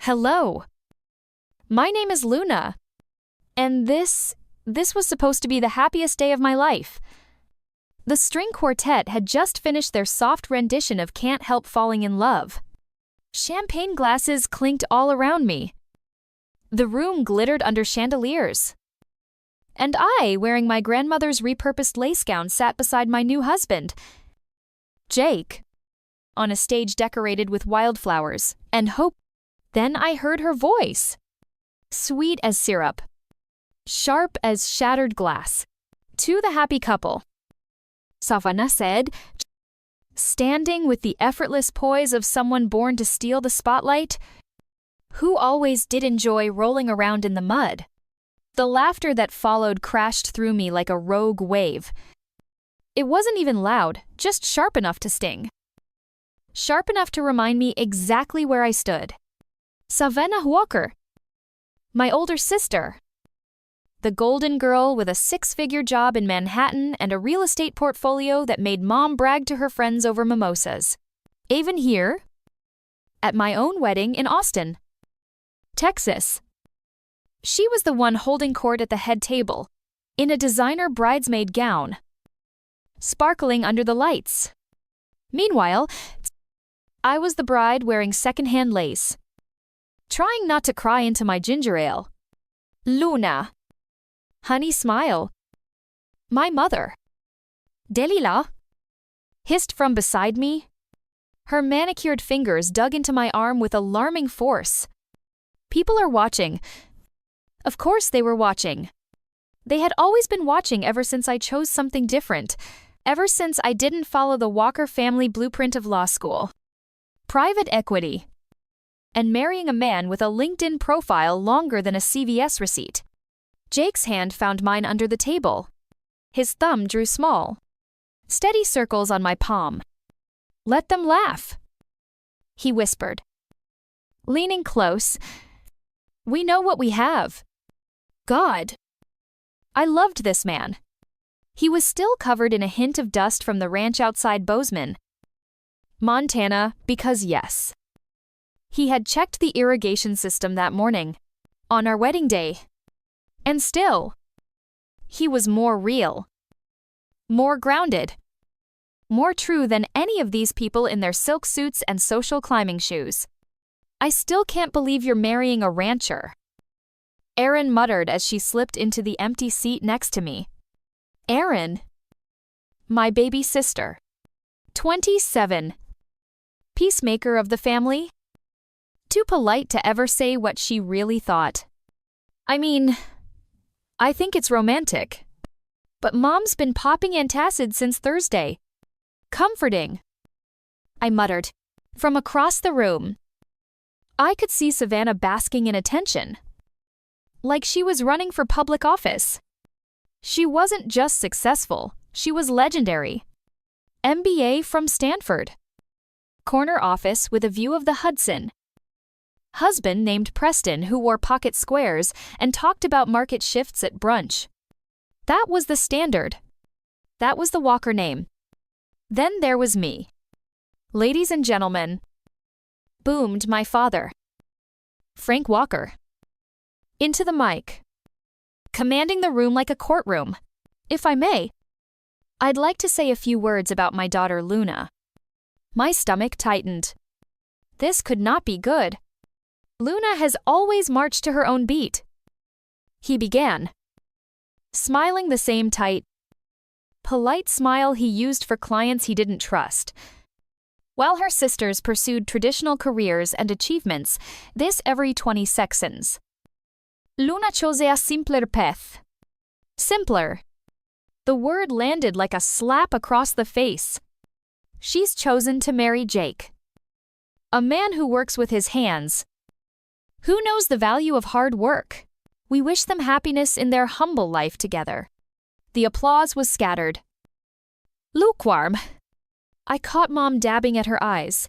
Hello. My name is Luna. And this was supposed to be the happiest day of my life. The string quartet had just finished their soft rendition of Can't Help Falling in Love. Champagne glasses clinked all around me. The room glittered under chandeliers. And I, wearing my grandmother's repurposed lace gown, sat beside my new husband, Jake, on a stage decorated with wildflowers and hope. Then I heard her voice. Sweet as syrup. Sharp as shattered glass. To the happy couple. Savannah said, standing with the effortless poise of someone born to steal the spotlight, who always did enjoy rolling around in the mud. The laughter that followed crashed through me like a rogue wave. It wasn't even loud, just sharp enough to sting. Sharp enough to remind me exactly where I stood. Savannah Walker, my older sister. The golden girl with a six-figure job in Manhattan and a real estate portfolio that made mom brag to her friends over mimosas. Even here, at my own wedding in Austin, Texas. She was the one holding court at the head table, in a designer bridesmaid gown, sparkling under the lights. Meanwhile, I was the bride wearing secondhand lace, trying not to cry into my ginger ale. Luna. Honey, smile. My mother, Delila, hissed from beside me. Her manicured fingers dug into my arm with alarming force. People are watching. Of course they were watching. They had always been watching ever since I chose something different, ever since I didn't follow the Walker family blueprint of law school. Private equity. And marrying a man with a LinkedIn profile longer than a CVS receipt. Jake's hand found mine under the table. His thumb drew small. Steady circles on my palm. Let them laugh, he whispered. Leaning close, we know what we have. God. I loved this man. He was still covered in a hint of dust from the ranch outside Bozeman, Montana, because yes. He had checked the irrigation system that morning, on our wedding day. And still, he was more real, more grounded, more true than any of these people in their silk suits and social climbing shoes. I still can't believe you're marrying a rancher, Erin muttered as she slipped into the empty seat next to me. Erin, my baby sister, 27, peacemaker of the family, too polite to ever say what she really thought. I mean, I think it's romantic. But Mom's been popping antacid since Thursday. Comforting, I muttered. From across the room, I could see Savannah basking in attention, like she was running for public office. She wasn't just successful, she was legendary. MBA from Stanford. Corner office with a view of the Hudson. Husband named Preston who wore pocket squares and talked about market shifts at brunch. That was the standard. That was the Walker name. Then there was me. Ladies and gentlemen, boomed my father, Frank Walker, into the mic, commanding the room like a courtroom. If I may, I'd like to say a few words about my daughter Luna. My stomach tightened. This could not be good. Luna has always marched to her own beat. He began, smiling the same tight, polite smile he used for clients he didn't trust. While her sisters pursued traditional careers and achievements, this every 20 seconds. Luna chose a simpler path. Simpler. The word landed like a slap across the face. She's chosen to marry Jake, a man who works with his hands, who knows the value of hard work. We wish them happiness in their humble life together. The applause was scattered. Lukewarm. I caught Mom dabbing at her eyes,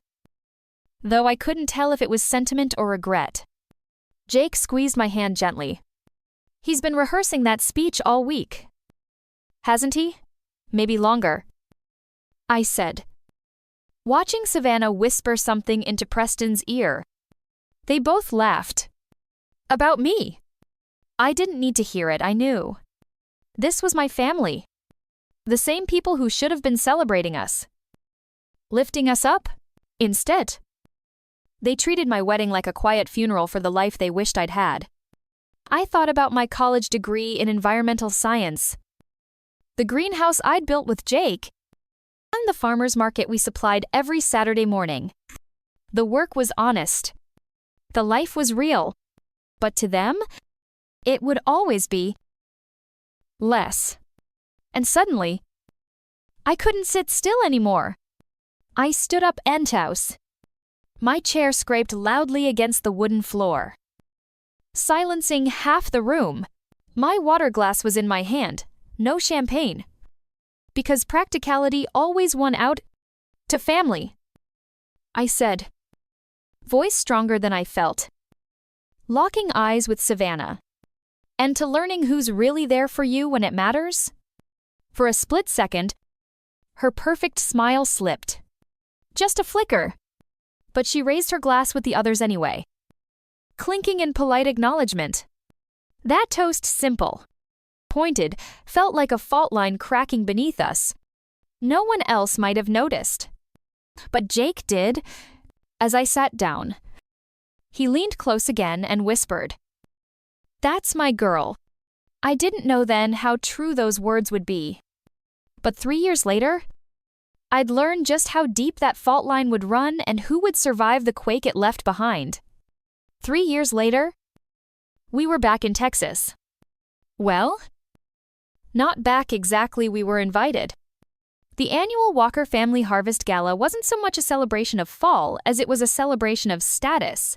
though I couldn't tell if it was sentiment or regret. Jake squeezed my hand gently. He's been rehearsing that speech all week, hasn't he? Maybe longer, I said, watching Savannah whisper something into Preston's ear. They both laughed. About me. I didn't need to hear it, I knew. This was my family. The same people who should have been celebrating us. Lifting us up? Instead. They treated my wedding like a quiet funeral for the life they wished I'd had. I thought about my college degree in environmental science, the greenhouse I'd built with Jake, and the farmer's market we supplied every Saturday morning. The work was honest. The life was real. But to them, it would always be less. And suddenly, I couldn't sit still anymore. I stood up and house. My chair scraped loudly against the wooden floor, silencing half the room. My water glass was in my hand, no champagne. Because practicality always won out to family. I said, voice stronger than I felt, locking eyes with Savannah. And to learning who's really there for you when it matters? For a split second, her perfect smile slipped. Just a flicker. But she raised her glass with the others anyway, clinking in polite acknowledgement. That toast, simple, pointed, felt like a fault line cracking beneath us. No one else might have noticed. But Jake did, as I sat down. He leaned close again and whispered, "That's my girl." I didn't know then how true those words would be. But 3 years later, I'd learned just how deep that fault line would run and who would survive the quake it left behind. 3 years later, we were back in Texas. Well, not back exactly, we were invited. The annual Walker Family Harvest Gala wasn't so much a celebration of fall as it was a celebration of status.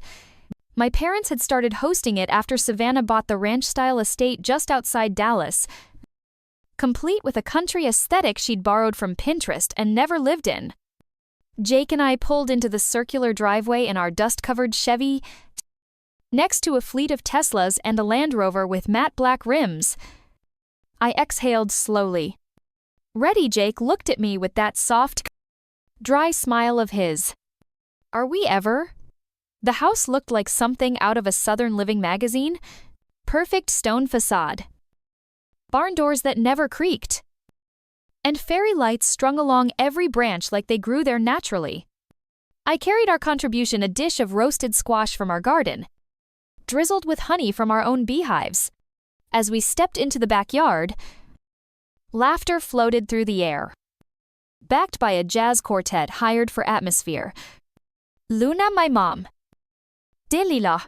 My parents had started hosting it after Savannah bought the ranch-style estate just outside Dallas, complete with a country aesthetic she'd borrowed from Pinterest and never lived in. Jake and I pulled into the circular driveway in our dust-covered Chevy, next to a fleet of Teslas and a Land Rover with matte black rims. I exhaled slowly. Ready, Jake looked at me with that soft, dry smile of his. Are we ever? The house looked like something out of a Southern Living magazine. Perfect stone facade, barn doors that never creaked, and fairy lights strung along every branch like they grew there naturally. I carried our contribution, a dish of roasted squash from our garden, drizzled with honey from our own beehives. As we stepped into the backyard, laughter floated through the air. Backed by a jazz quartet hired for atmosphere, Luna, my mom, Delila,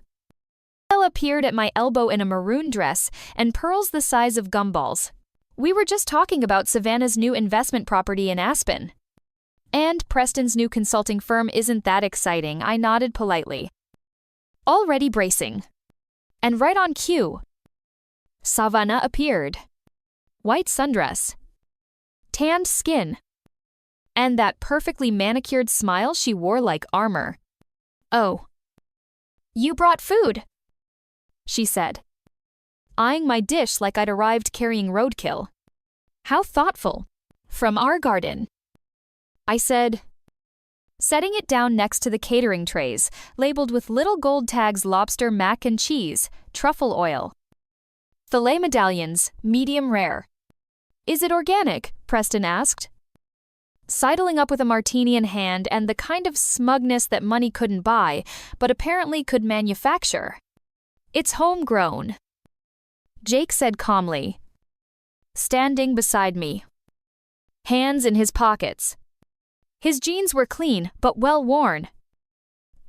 appeared at my elbow in a maroon dress and pearls the size of gumballs. We were just talking about Savannah's new investment property in Aspen. And Preston's new consulting firm isn't that exciting, I nodded politely. Already bracing. And right on cue, Savannah appeared. White sundress, tanned skin, and that perfectly manicured smile she wore like armor. "Oh, you brought food," she said, eyeing my dish like I'd arrived carrying roadkill. "How thoughtful. From our garden," I said, setting it down next to the catering trays, labeled with little gold tags: lobster, mac and cheese, truffle oil, filet medallions, medium rare. "Is it organic?" Preston asked, sidling up with a martini in hand and the kind of smugness that money couldn't buy, but apparently could manufacture. "It's homegrown," Jake said calmly, standing beside me, hands in his pockets. His jeans were clean but well worn,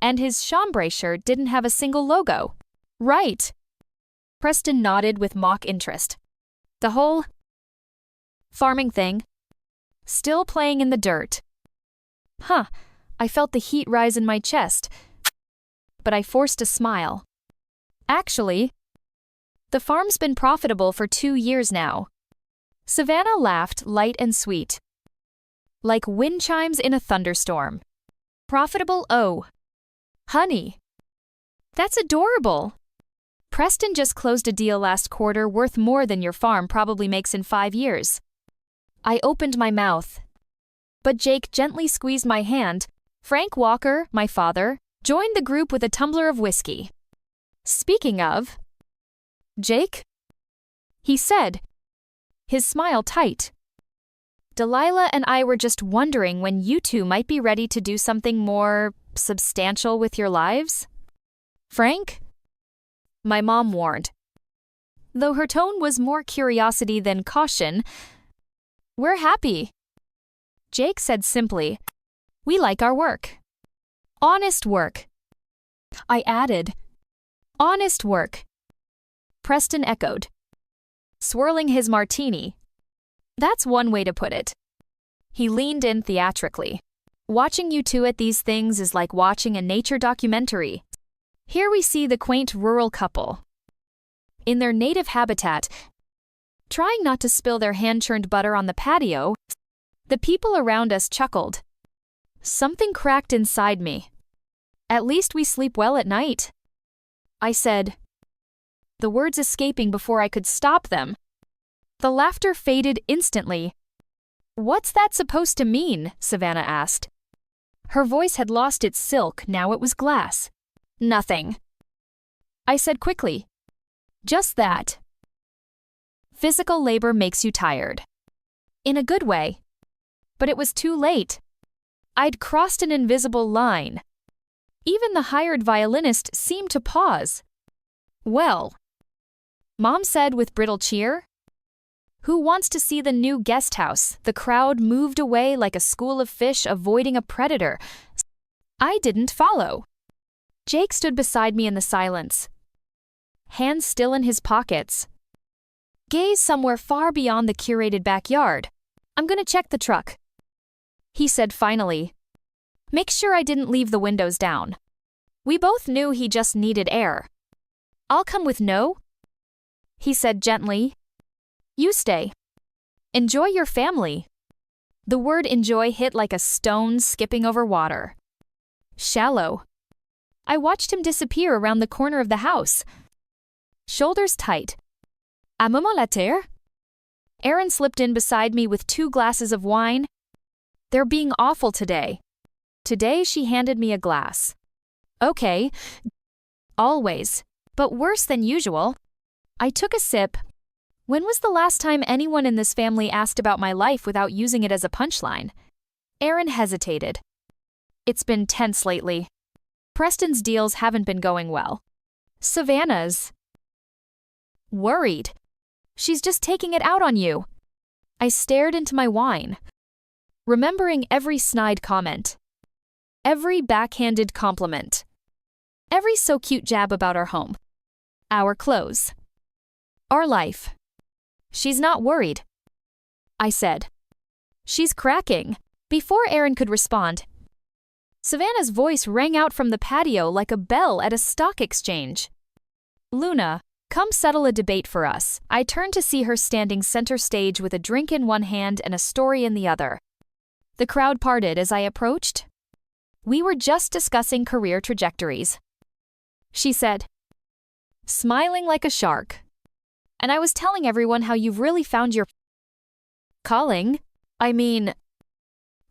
and his chambray shirt didn't have a single logo. "Right." Preston nodded with mock interest. "The whole farming thing? Still playing in the dirt." Huh, I felt the heat rise in my chest, but I forced a smile. "Actually, the farm's been profitable for 2 years now." Savannah laughed, light and sweet, like wind chimes in a thunderstorm. "Profitable? Oh, honey, that's adorable. Preston just closed a deal last quarter worth more than your farm probably makes in 5 years. I opened my mouth, but Jake gently squeezed my hand. "Frank Walker, my father, joined the group with a tumbler of whiskey. Speaking of, Jake? He said, his smile tight. Delilah and I were just wondering when you two might be ready to do something more substantial with your lives. Frank? My mom warned. Though her tone was more curiosity than caution, we're happy. Jake said simply, we like our work. Honest work. I added, honest work. Preston echoed, swirling his martini. That's one way to put it. He leaned in theatrically. Watching you two at these things is like watching a nature documentary. Here we see the quaint rural couple. In their native habitat, trying not to spill their hand-churned butter on the patio, the people around us chuckled. Something cracked inside me. At least we sleep well at night. I said, the words escaping before I could stop them. The laughter faded instantly. What's that supposed to mean? Savannah asked. Her voice had lost its silk, now it was glass. Nothing. I said quickly. Just that. Physical labor makes you tired. In a good way. But it was too late. I'd crossed an invisible line. Even the hired violinist seemed to pause. Well, Mom said with brittle cheer. Who wants to see the new guest house? The crowd moved away like a school of fish avoiding a predator. I didn't follow. Jake stood beside me in the silence, hands still in his pockets. Gaze somewhere far beyond the curated backyard. I'm gonna check the truck. He said finally. Make sure I didn't leave the windows down. We both knew he just needed air. I'll come with no. He said gently. You stay. Enjoy your family. The word enjoy hit like a stone skipping over water. Shallow. I watched him disappear around the corner of the house. Shoulders tight. À moment la terre? Erin slipped in beside me with 2 glasses of wine. They're being awful today. Today she handed me a glass. Okay. Always. But worse than usual. I took a sip. When was the last time anyone in this family asked about my life without using it as a punchline? Erin hesitated. It's been tense lately. Preston's deals haven't been going well. Savannah's worried. She's just taking it out on you. I stared into my wine, remembering every snide comment, every backhanded compliment, every so cute jab about our home, our clothes, our life. She's not worried, I said. She's cracking. Before Erin could respond, Savannah's voice rang out from the patio like a bell at a stock exchange. Luna, come settle a debate for us. I turned to see her standing center stage with a drink in one hand and a story in the other. The crowd parted as I approached. We were just discussing career trajectories, she said, smiling like a shark. And I was telling everyone how you've really found your calling. I mean,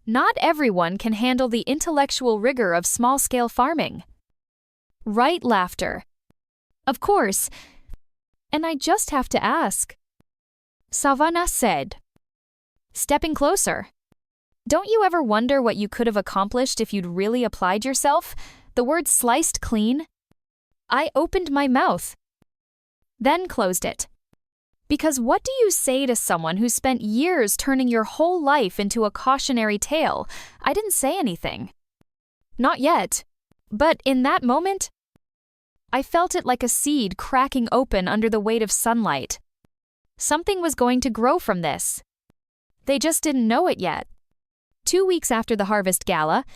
not everyone can handle the intellectual rigor of small-scale farming. Right laughter. Of course. And I just have to ask. Savannah said, stepping closer. Don't you ever wonder what you could have accomplished if you'd really applied yourself? The word sliced clean. I opened my mouth, then closed it. Because what do you say to someone who spent years turning your whole life into a cautionary tale? I didn't say anything. Not yet. But in that moment, I felt it like a seed cracking open under the weight of sunlight. Something was going to grow from this. They just didn't know it yet. 2 weeks after the Harvest Gala,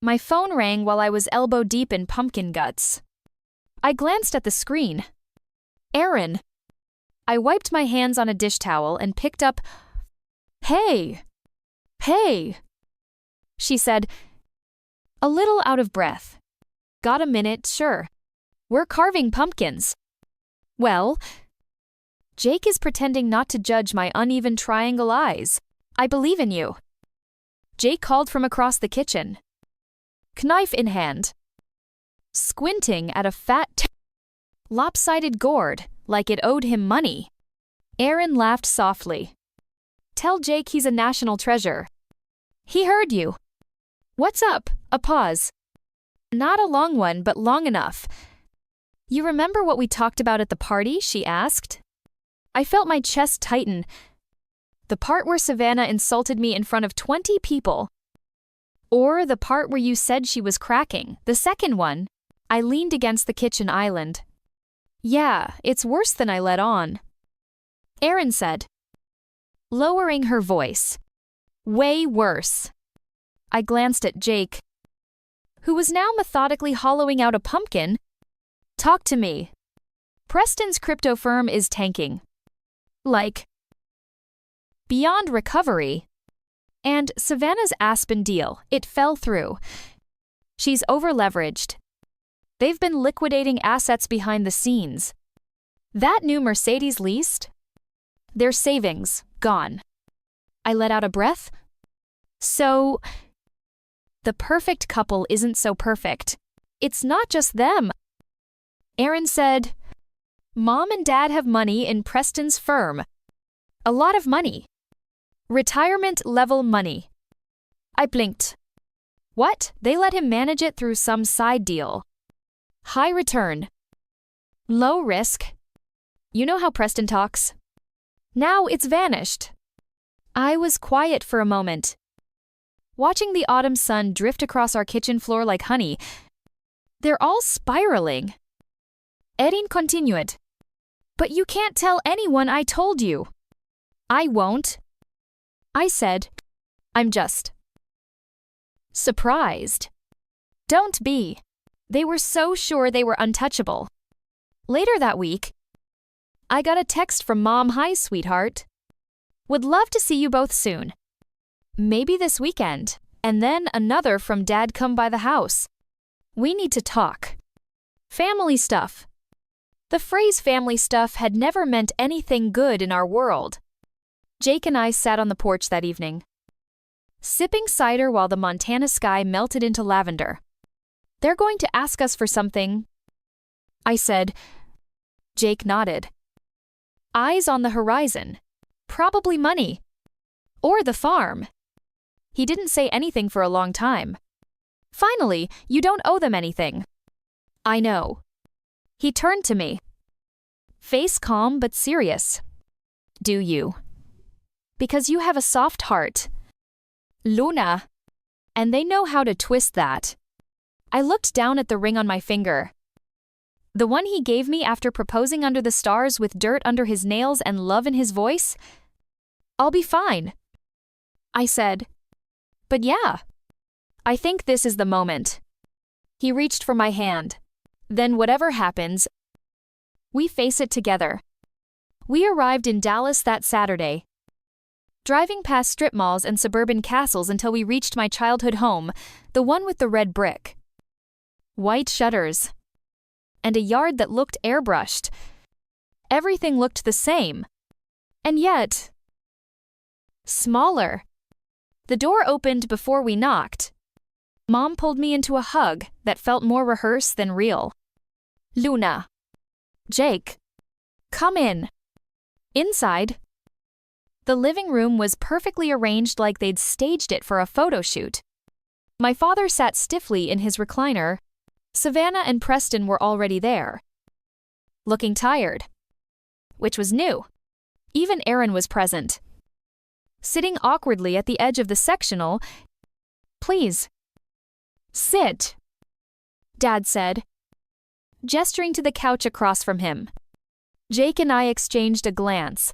my phone rang while I was elbow deep in pumpkin guts. I glanced at the screen. Erin. I wiped my hands on a dish towel and picked up. Hey! Hey! She said, a little out of breath. Got a minute, sure. We're carving pumpkins. Well, Jake is pretending not to judge my uneven triangle eyes. I believe in you. Jake called from across the kitchen, knife in hand. squinting at a fat, lopsided gourd like it owed him money. Aaron laughed softly. Tell Jake he's a national treasure. He heard you. What's up? A pause. Not a long one, but long enough. You remember what we talked about at the party? She asked. I felt my chest tighten. The part where Savannah insulted me in front of 20 people. Or the part where you said she was cracking, the second one. I leaned against the kitchen island. Yeah, it's worse than I let on. Aaron said, lowering her voice. Way worse. I glanced at Jake, who was now methodically hollowing out a pumpkin. Talk to me. Preston's crypto firm is tanking. Like, beyond recovery. And Savannah's Aspen deal, it fell through. She's overleveraged. They've been liquidating assets behind the scenes. That new Mercedes leased? Their savings, gone. I let out a breath. So, the perfect couple isn't so perfect. It's not just them. Aaron said, Mom and Dad have money in Preston's firm. A lot of money. Retirement-level money. I blinked. What? They let him manage it through some side deal. High return. Low risk. You know how Preston talks. Now it's vanished. I was quiet for a moment, watching the autumn sun drift across our kitchen floor like honey. They're all spiraling. Erin continued. But you can't tell anyone I told you. I won't. I said, I'm just surprised. Don't be. They were so sure they were untouchable. Later that week, I got a text from Mom. Hi, sweetheart. Would love to see you both soon. Maybe this weekend. And then another from Dad. Come by the house. We need to talk. Family stuff. The phrase family stuff had never meant anything good in our world. Jake and I sat on the porch that evening, sipping cider while the Montana sky melted into lavender. They're going to ask us for something, I said. Jake nodded. Eyes on the horizon. Probably money. Or the farm. He didn't say anything for a long time. Finally, you don't owe them anything. I know. He turned to me. Face calm but serious. Do you? Because you have a soft heart. Luna. And they know how to twist that. I looked down at the ring on my finger. The one he gave me after proposing under the stars with dirt under his nails and love in his voice. I'll be fine, I said. But yeah, I think this is the moment. He reached for my hand. Then whatever happens, we face it together. We arrived in Dallas that Saturday, driving past strip malls and suburban castles until we reached my childhood home, the one with the red brick, white shutters, and a yard that looked airbrushed. Everything looked the same, and yet smaller. The door opened before we knocked. Mom pulled me into a hug that felt more rehearsed than real. Luna. Jake. Come in. Inside, the living room was perfectly arranged like they'd staged it for a photo shoot. My father sat stiffly in his recliner. Savannah and Preston were already there, looking tired, which was new. Even Aaron was present, sitting awkwardly at the edge of the sectional. Please, sit, Dad said, gesturing to the couch across from him. Jake and I exchanged a glance,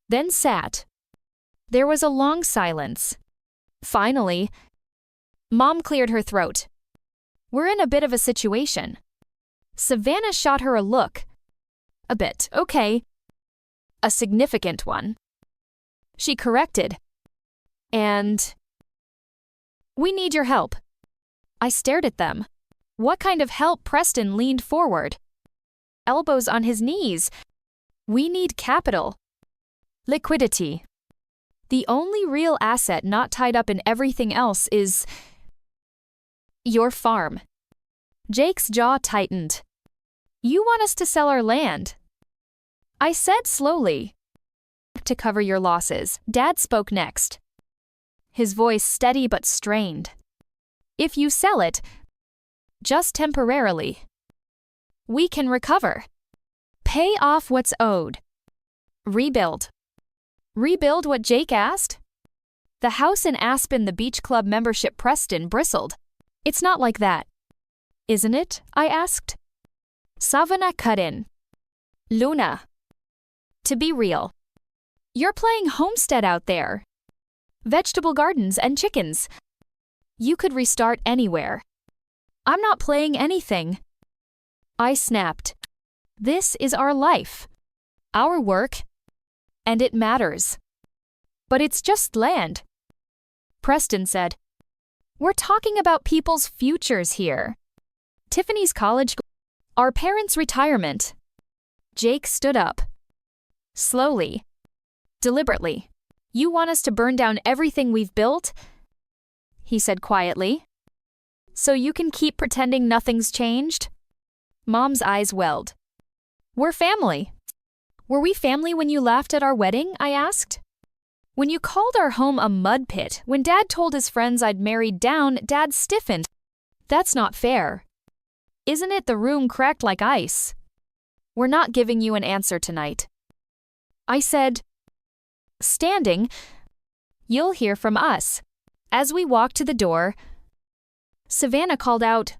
then sat. There was a long silence. Finally, Mom cleared her throat. We're in a bit of a situation. Savannah shot her a look. A bit, okay. A significant one. She corrected. And we need your help. I stared at them. What kind of help? Preston leaned forward, elbows on his knees. We need capital. Liquidity. The only real asset not tied up in everything else is your farm. Jake's jaw tightened. You want us to sell our land? I said slowly. To cover your losses, Dad spoke next. His voice steady but strained. If you sell it, just temporarily, we can recover. Pay off what's owed. Rebuild. Rebuild what Jake asked? The house in Aspen the beach club membership Preston bristled. It's not like that. Isn't it? I asked. Savannah cut in. Luna. To be real. You're playing homestead out there. Vegetable gardens and chickens. You could restart anywhere. I'm not playing anything. I snapped. This is our life. Our work. And it matters. But it's just land. Preston said. We're talking about people's futures here. Tiffany's college, our parents' retirement. Jake stood up. Slowly. Deliberately. You want us to burn down everything we've built? He said quietly. So you can keep pretending nothing's changed? Mom's eyes welled. We're family. Were we family when you laughed at our wedding? I asked. When you called our home a mud pit, when Dad told his friends I'd married down, Dad stiffened. That's not fair. Isn't it the room cracked like ice? We're not giving you an answer tonight. I said, standing, you'll hear from us. As we walked to the door, Savannah called out,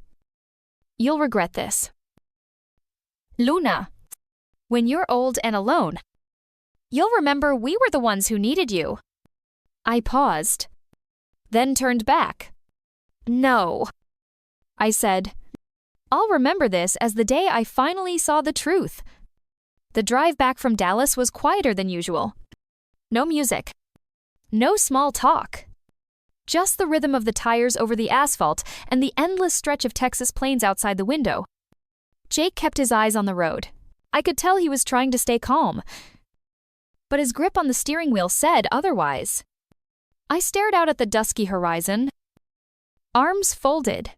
you'll regret this. Luna, when you're old and alone, you'll remember we were the ones who needed you. I paused, then turned back. No. I said, I'll remember this as the day I finally saw the truth. The drive back from Dallas was quieter than usual. No music. No small talk. Just the rhythm of the tires over the asphalt and the endless stretch of Texas plains outside the window. Jake kept his eyes on the road. I could tell he was trying to stay calm. But his grip on the steering wheel said otherwise. I stared out at the dusky horizon. Arms folded.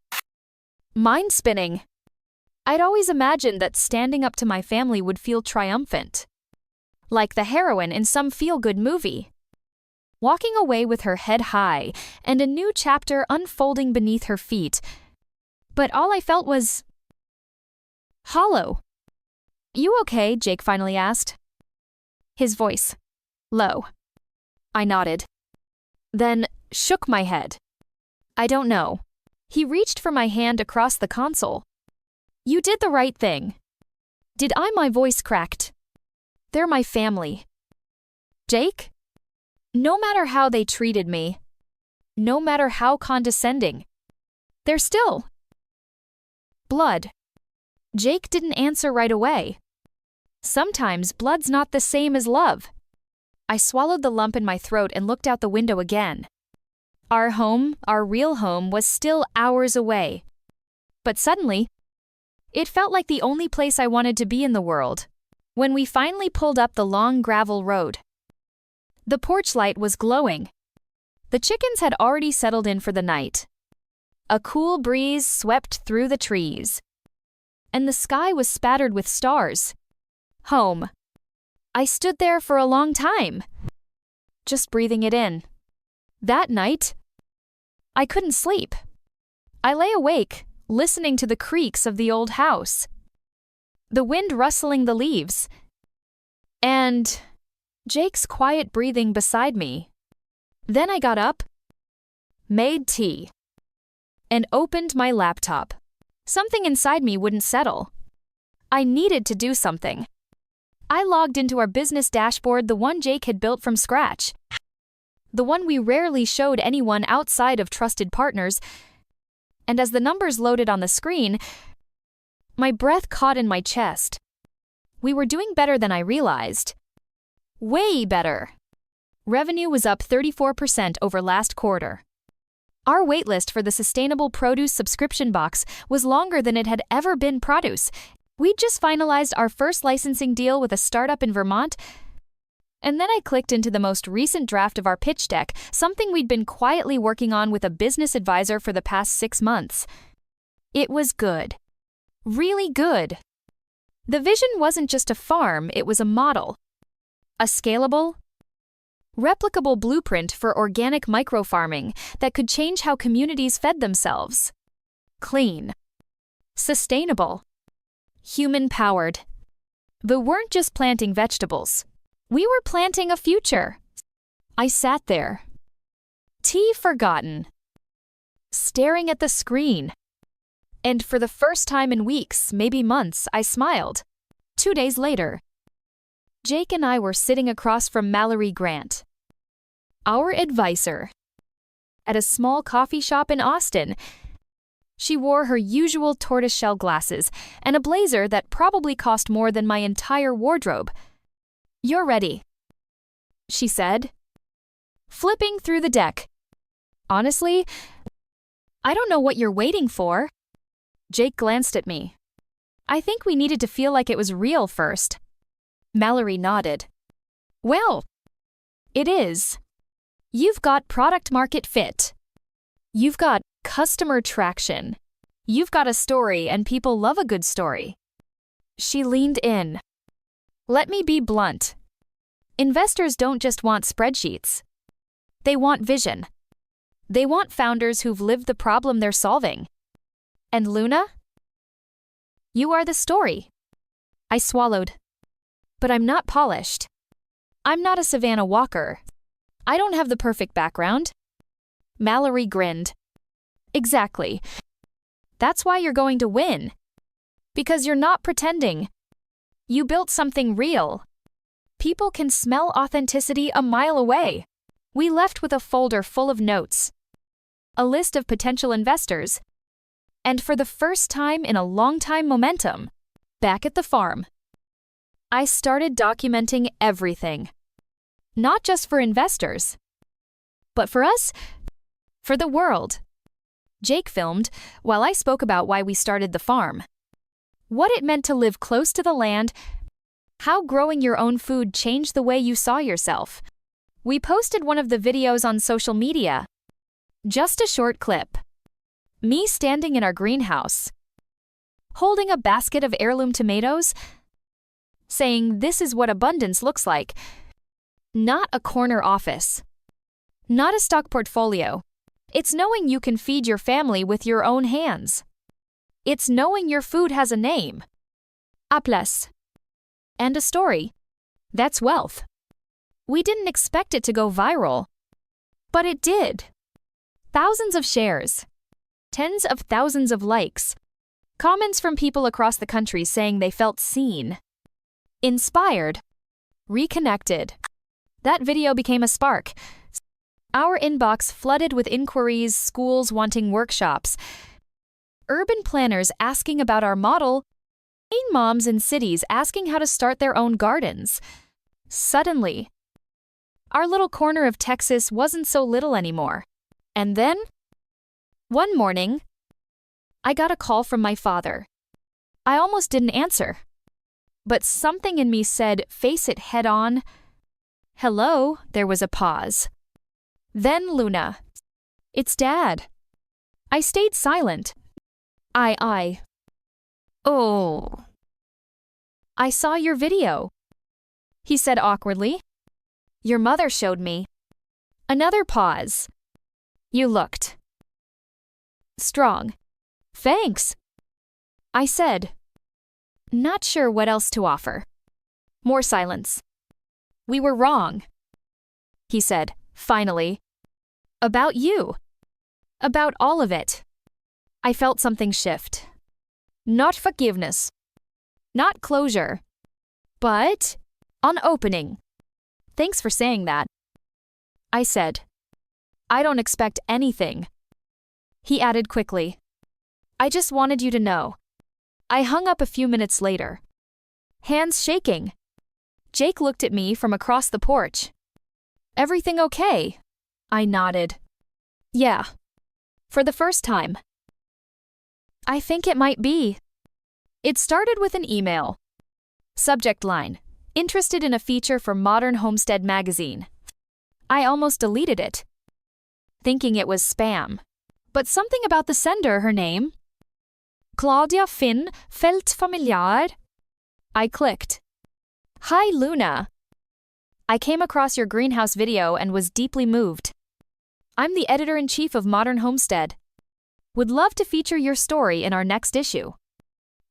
Mind spinning. I'd always imagined that standing up to my family would feel triumphant. Like the heroine in some feel-good movie. Walking away with her head high and a new chapter unfolding beneath her feet. But all I felt was hollow. You okay? Jake finally asked. His voice low. I nodded. Then shook my head. I don't know. He reached for my hand across the console. You did the right thing. Did I? My voice cracked. They're my family. Jake? No matter how they treated me, no matter how condescending, they're still blood. Jake didn't answer right away. Sometimes blood's not the same as love. I swallowed the lump in my throat and looked out the window again. Our home, our real home, was still hours away. But suddenly, it felt like the only place I wanted to be in the world. When we finally pulled up the long gravel road. The porch light was glowing. The chickens had already settled in for the night. A cool breeze swept through the trees. And the sky was spattered with stars. Home. I stood there for a long time, just breathing it in. That night, I couldn't sleep. I lay awake, listening to the creaks of the old house, the wind rustling the leaves, and Jake's quiet breathing beside me. Then I got up, made tea, and opened my laptop. Something inside me wouldn't settle. I needed to do something. I logged into our business dashboard, the one Jake had built from scratch. The one we rarely showed anyone outside of trusted partners. And as the numbers loaded on the screen, my breath caught in my chest. We were doing better than I realized. Way better. Revenue was up 34% over last quarter. Our waitlist for the Sustainable Produce subscription box was longer than it had ever been. We'd just finalized our first licensing deal with a startup in Vermont, and then I clicked into the most recent draft of our pitch deck, something we'd been quietly working on with a business advisor for the past 6 months. It was good. Really good. The vision wasn't just a farm, it was a model. A scalable, replicable blueprint for organic microfarming that could change how communities fed themselves. Clean, sustainable, human-powered. We weren't just planting vegetables. We were planting a future. I sat there, tea forgotten, staring at the screen. And for the first time in weeks, maybe months, I smiled. 2 days later, Jake and I were sitting across from Mallory Grant, our advisor, at a small coffee shop in Austin. She wore her usual tortoiseshell glasses and a blazer that probably cost more than my entire wardrobe. "You're ready," she said, flipping through the deck. "Honestly, I don't know what you're waiting for." Jake glanced at me. "I think we needed to feel like it was real first." Mallory nodded. "Well, it is. You've got product market fit. You've got customer traction. You've got a story, and people love a good story." She leaned in. "Let me be blunt. Investors don't just want spreadsheets. They want vision. They want founders who've lived the problem they're solving. And Luna? You are the story." I swallowed. "But I'm not polished. I'm not a Savannah Walker. I don't have the perfect background." Mallory grinned. "Exactly. That's why you're going to win. Because you're not pretending. You built something real. People can smell authenticity a mile away." We left with a folder full of notes, a list of potential investors, and for the first time in a long time, momentum. Back at the farm, I started documenting everything. Not just for investors, but for us, for the world. Jake filmed while I spoke about why we started the farm, what it meant to live close to the land, how growing your own food changed the way you saw yourself. We posted one of the videos on social media. Just a short clip. Me standing in our greenhouse, holding a basket of heirloom tomatoes, saying this is what abundance looks like. Not a corner office. Not a stock portfolio. It's knowing you can feed your family with your own hands. It's knowing your food has a name, a place, and a story. That's wealth. We didn't expect it to go viral, but it did. Thousands of shares, tens of thousands of likes, comments from people across the country saying they felt seen, inspired, reconnected. That video became a spark. Our inbox flooded with inquiries, schools wanting workshops, urban planners asking about our model, teen moms in cities asking how to start their own gardens. Suddenly, our little corner of Texas wasn't so little anymore. And then, one morning, I got a call from my father. I almost didn't answer. But something in me said, face it head on. "Hello," there was a pause. Then Luna. "It's Dad." I stayed silent. Oh. "I saw your video," he said awkwardly. "Your mother showed me." Another pause. "You looked strong." "Thanks," I said, not sure what else to offer. More silence. "We were wrong," he said, finally. "About you. About all of it." I felt something shift. Not forgiveness. Not closure. But an opening. "Thanks for saying that," I said. "I don't expect anything." He added quickly, "I just wanted you to know." I hung up a few minutes later, hands shaking. Jake looked at me from across the porch. "Everything okay?" I nodded. "Yeah. For the first time." "I think it might be." It started with an email. Subject line: "Interested in a feature for Modern Homestead magazine." I almost deleted it, thinking it was spam. But something about the sender, her name, Claudia Finn felt familiar. I clicked. Hi, Luna. I came across your greenhouse video and was deeply moved. I'm the editor-in-chief of Modern Homestead. Would love to feature your story in our next issue.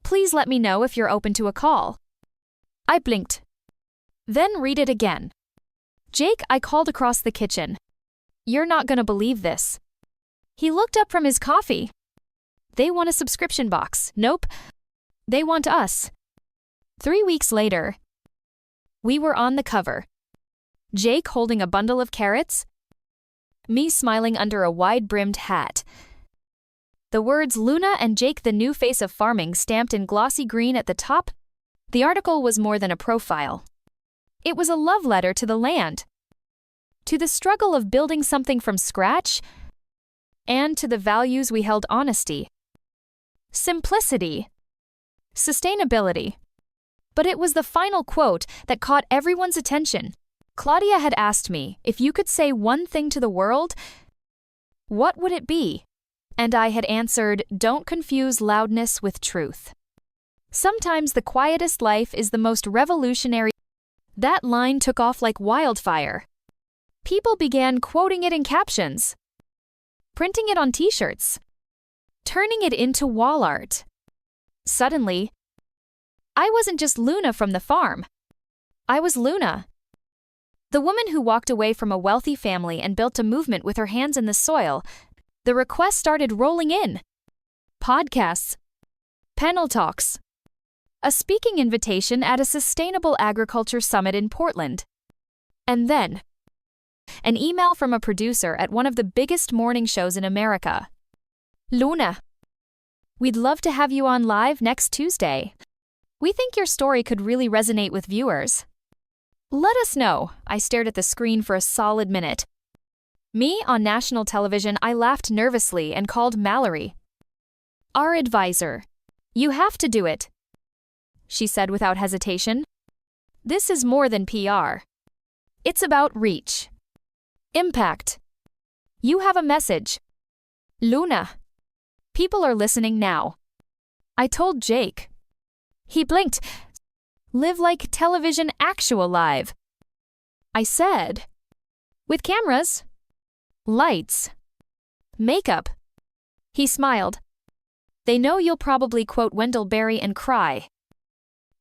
Please let me know if you're open to a call. I blinked. Then read it again. Jake, I called across the kitchen. You're not gonna believe this. He looked up from his coffee. They want a subscription box. Nope. They want us. 3 weeks later, we were on the cover. Jake holding a bundle of carrots, me smiling under a wide-brimmed hat. The words Luna and Jake, the new face of farming, stamped in glossy green at the top. The article was more than a profile. It was a love letter to the land, to the struggle of building something from scratch, and to the values we held: honesty, simplicity, sustainability. But it was the final quote that caught everyone's attention. Claudia had asked me, if you could say one thing to the world, what would it be? And I had answered, don't confuse loudness with truth. Sometimes the quietest life is the most revolutionary. That line took off like wildfire. People began quoting it in captions, printing it on t-shirts, turning it into wall art. Suddenly, I wasn't just Luna from the farm. I was Luna, the woman who walked away from a wealthy family and built a movement with her hands in the soil. The requests started rolling in. Podcasts, panel talks, a speaking invitation at a sustainable agriculture summit in Portland. And then, an email from a producer at one of the biggest morning shows in America. Luna, we'd love to have you on live next Tuesday. We think your story could really resonate with viewers. Let us know. I stared at the screen for a solid minute. Me on national television, I laughed nervously and called Mallory, our advisor. You have to do it, she said without hesitation. This is more than PR. It's about reach, impact. You have a message. Luna, people are listening now. I told Jake. He blinked. Live like television actual live. I said, with cameras, lights, makeup. He smiled. They know you'll probably quote Wendell Berry and cry.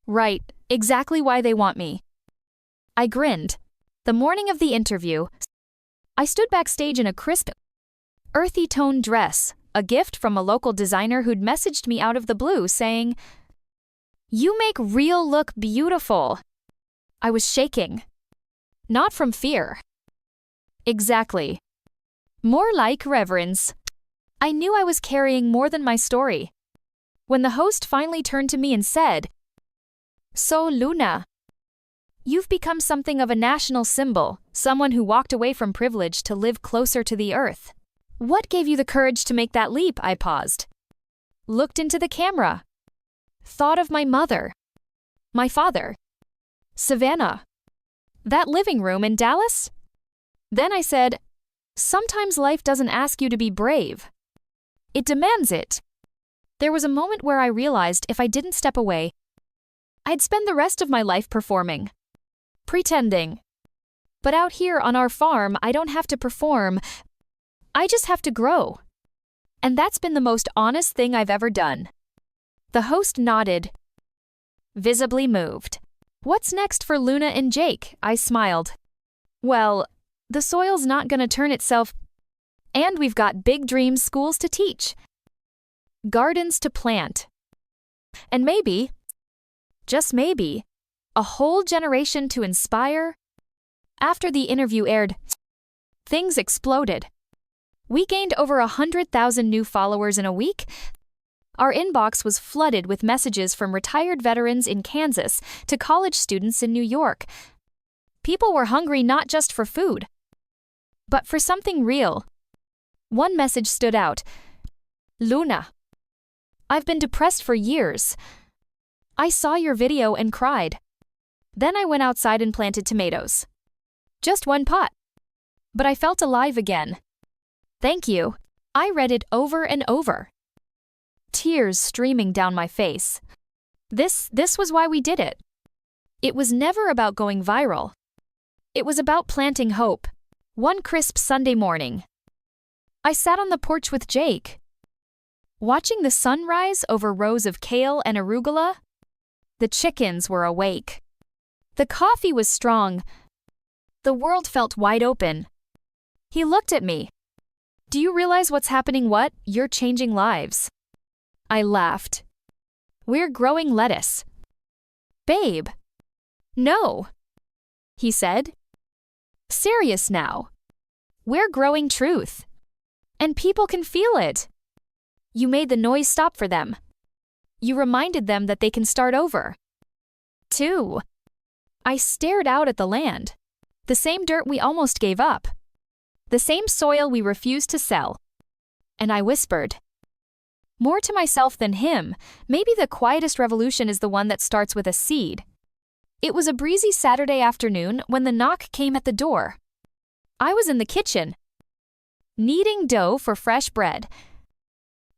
Right, exactly why they want me. I grinned. The morning of the interview, I stood backstage in a crisp, earthy toned dress, a gift from a local designer who'd messaged me out of the blue saying, "You make real look beautiful." I was shaking. Not from fear. Exactly. More like reverence. I knew I was carrying more than my story. When the host finally turned to me and said, "So, Luna, you've become something of a national symbol, someone who walked away from privilege to live closer to the earth. What gave you the courage to make that leap?" I paused. Looked into the camera. Thought of my mother, my father, Savannah, that living room in Dallas. Then I said, sometimes life doesn't ask you to be brave. It demands it. There was a moment where I realized if I didn't step away, I'd spend the rest of my life performing, pretending. But out here on our farm, I don't have to perform. I just have to grow. And that's been the most honest thing I've ever done. The host nodded, visibly moved. What's next for Luna and Jake? I smiled. Well, the soil's not gonna turn itself, and we've got big dreams, schools to teach, gardens to plant, and maybe, just maybe, a whole generation to inspire. After the interview aired, things exploded. We gained over 100,000 new followers in a week. Our inbox was flooded with messages from retired veterans in Kansas to college students in New York. People were hungry not just for food, but for something real. One message stood out. Luna, I've been depressed for years. I saw your video and cried. Then I went outside and planted tomatoes. Just one pot. But I felt alive again. Thank you. I read it over and over. tears streaming down my face. This was why we did it. It was never about going viral. It was about planting hope. One crisp Sunday morning, I sat on the porch with Jake, watching the sun rise over rows of kale and arugula. The chickens were awake. The coffee was strong. The world felt wide open. He looked at me. "Do you realize what's happening? What? You're changing lives." I laughed. "We're growing lettuce." "Babe." "No," he said. "Serious now. We're growing truth. And people can feel it. You made the noise stop for them. You reminded them that they can start over. Too." I stared out at the land. The same dirt we almost gave up. The same soil we refused to sell. And I whispered, more to myself than him, maybe the quietest revolution is the one that starts with a seed. It was a breezy Saturday afternoon when the knock came at the door. I was in the kitchen, kneading dough for fresh bread.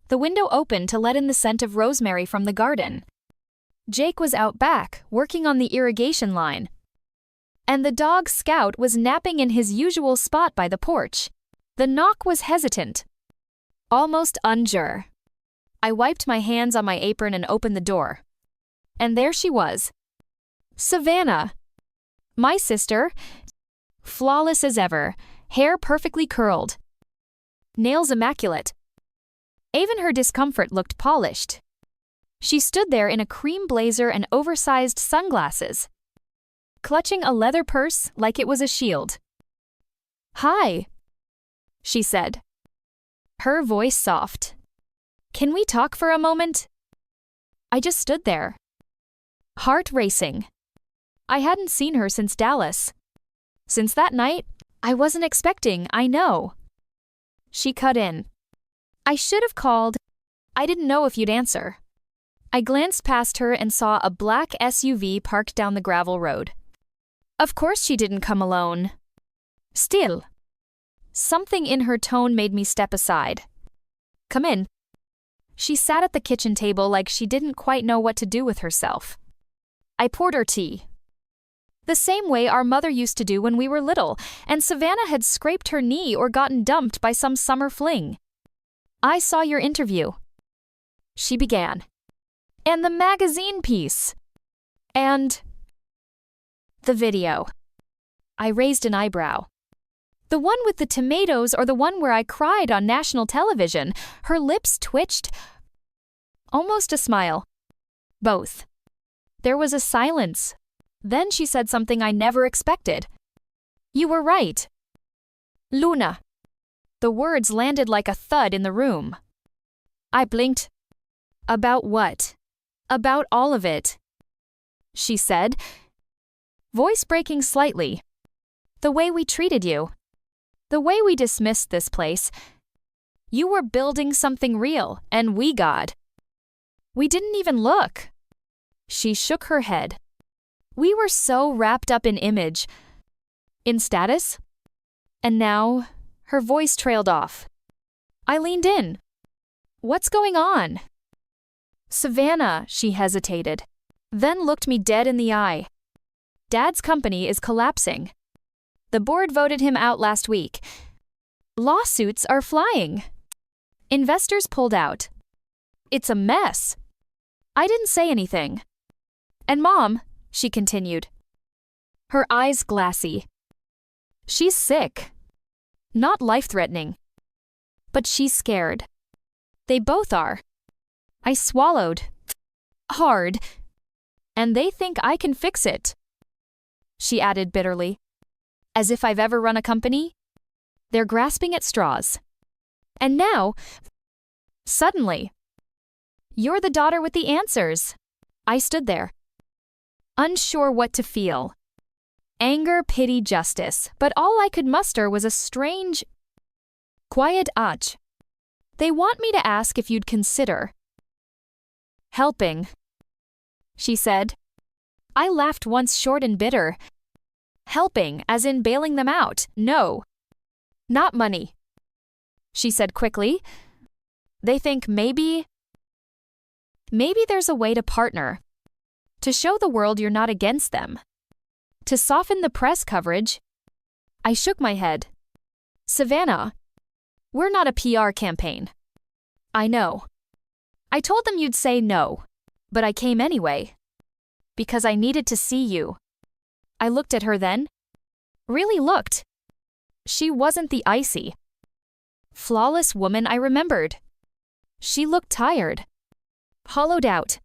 The window opened to let in the scent of rosemary from the garden. Jake was out back, working on the irrigation line. And the dog Scout was napping in his usual spot by the porch. The knock was hesitant, almost unsure. I wiped my hands on my apron and opened the door. And there she was. Savannah. My sister. Flawless as ever, hair perfectly curled. Nails immaculate. Even her discomfort looked polished. She stood there in a cream blazer and oversized sunglasses, clutching a leather purse like it was a shield. "Hi," she said, her voice soft. "Can we talk for a moment?" I just stood there, heart racing. I hadn't seen her since Dallas. Since that night, I wasn't expecting, I know. She cut in. "I should have called. I didn't know if you'd answer." I glanced past her and saw a black SUV parked down the gravel road. Of course she didn't come alone. Still, something in her tone made me step aside. "Come in." She sat at the kitchen table like she didn't quite know what to do with herself. I poured her tea. The same way our mother used to do when we were little, and Savannah had scraped her knee or gotten dumped by some summer fling. "I saw your interview," she began. "And the magazine piece. And the video." I raised an eyebrow. "The one with the tomatoes or the one where I cried on national television?" Her lips twitched. Almost a smile. "Both." There was a silence. Then she said something I never expected. "You were right. Luna." The words landed like a thud in the room. I blinked. "About what?" "About all of it," she said, voice breaking slightly. "The way we treated you. The way we dismissed this place. You were building something real, and we didn't even look." She shook her head. "We were so wrapped up in image, in status." And now, her voice trailed off. I leaned in. "What's going on?" "Savannah," she hesitated, then looked me dead in the eye. "Dad's company is collapsing. The board voted him out last week. Lawsuits are flying. Investors pulled out. It's a mess." I didn't say anything. "And Mom," she continued, her eyes glassy. "She's sick. Not life-threatening. But she's scared. They both are." I swallowed. Hard. "And they think I can fix it," she added bitterly. "As if I've ever run a company? They're grasping at straws. And now, suddenly, you're the daughter with the answers." I stood there, unsure what to feel. Anger, pity, justice, but all I could muster was a strange, quiet ach. "They want me to ask if you'd consider helping," she said. I laughed once, short and bitter. "Helping, as in bailing them out? No. Not money," she said quickly. "They think maybe Maybe there's a way to partner. To show the world you're not against them. To soften the press coverage. I shook my head. Savannah, we're not a PR campaign. I know. I told them you'd say no, but I came anyway. Because I needed to see you. I looked at her then. Really looked. She wasn't the icy, flawless woman I remembered. She looked tired. Hollowed out.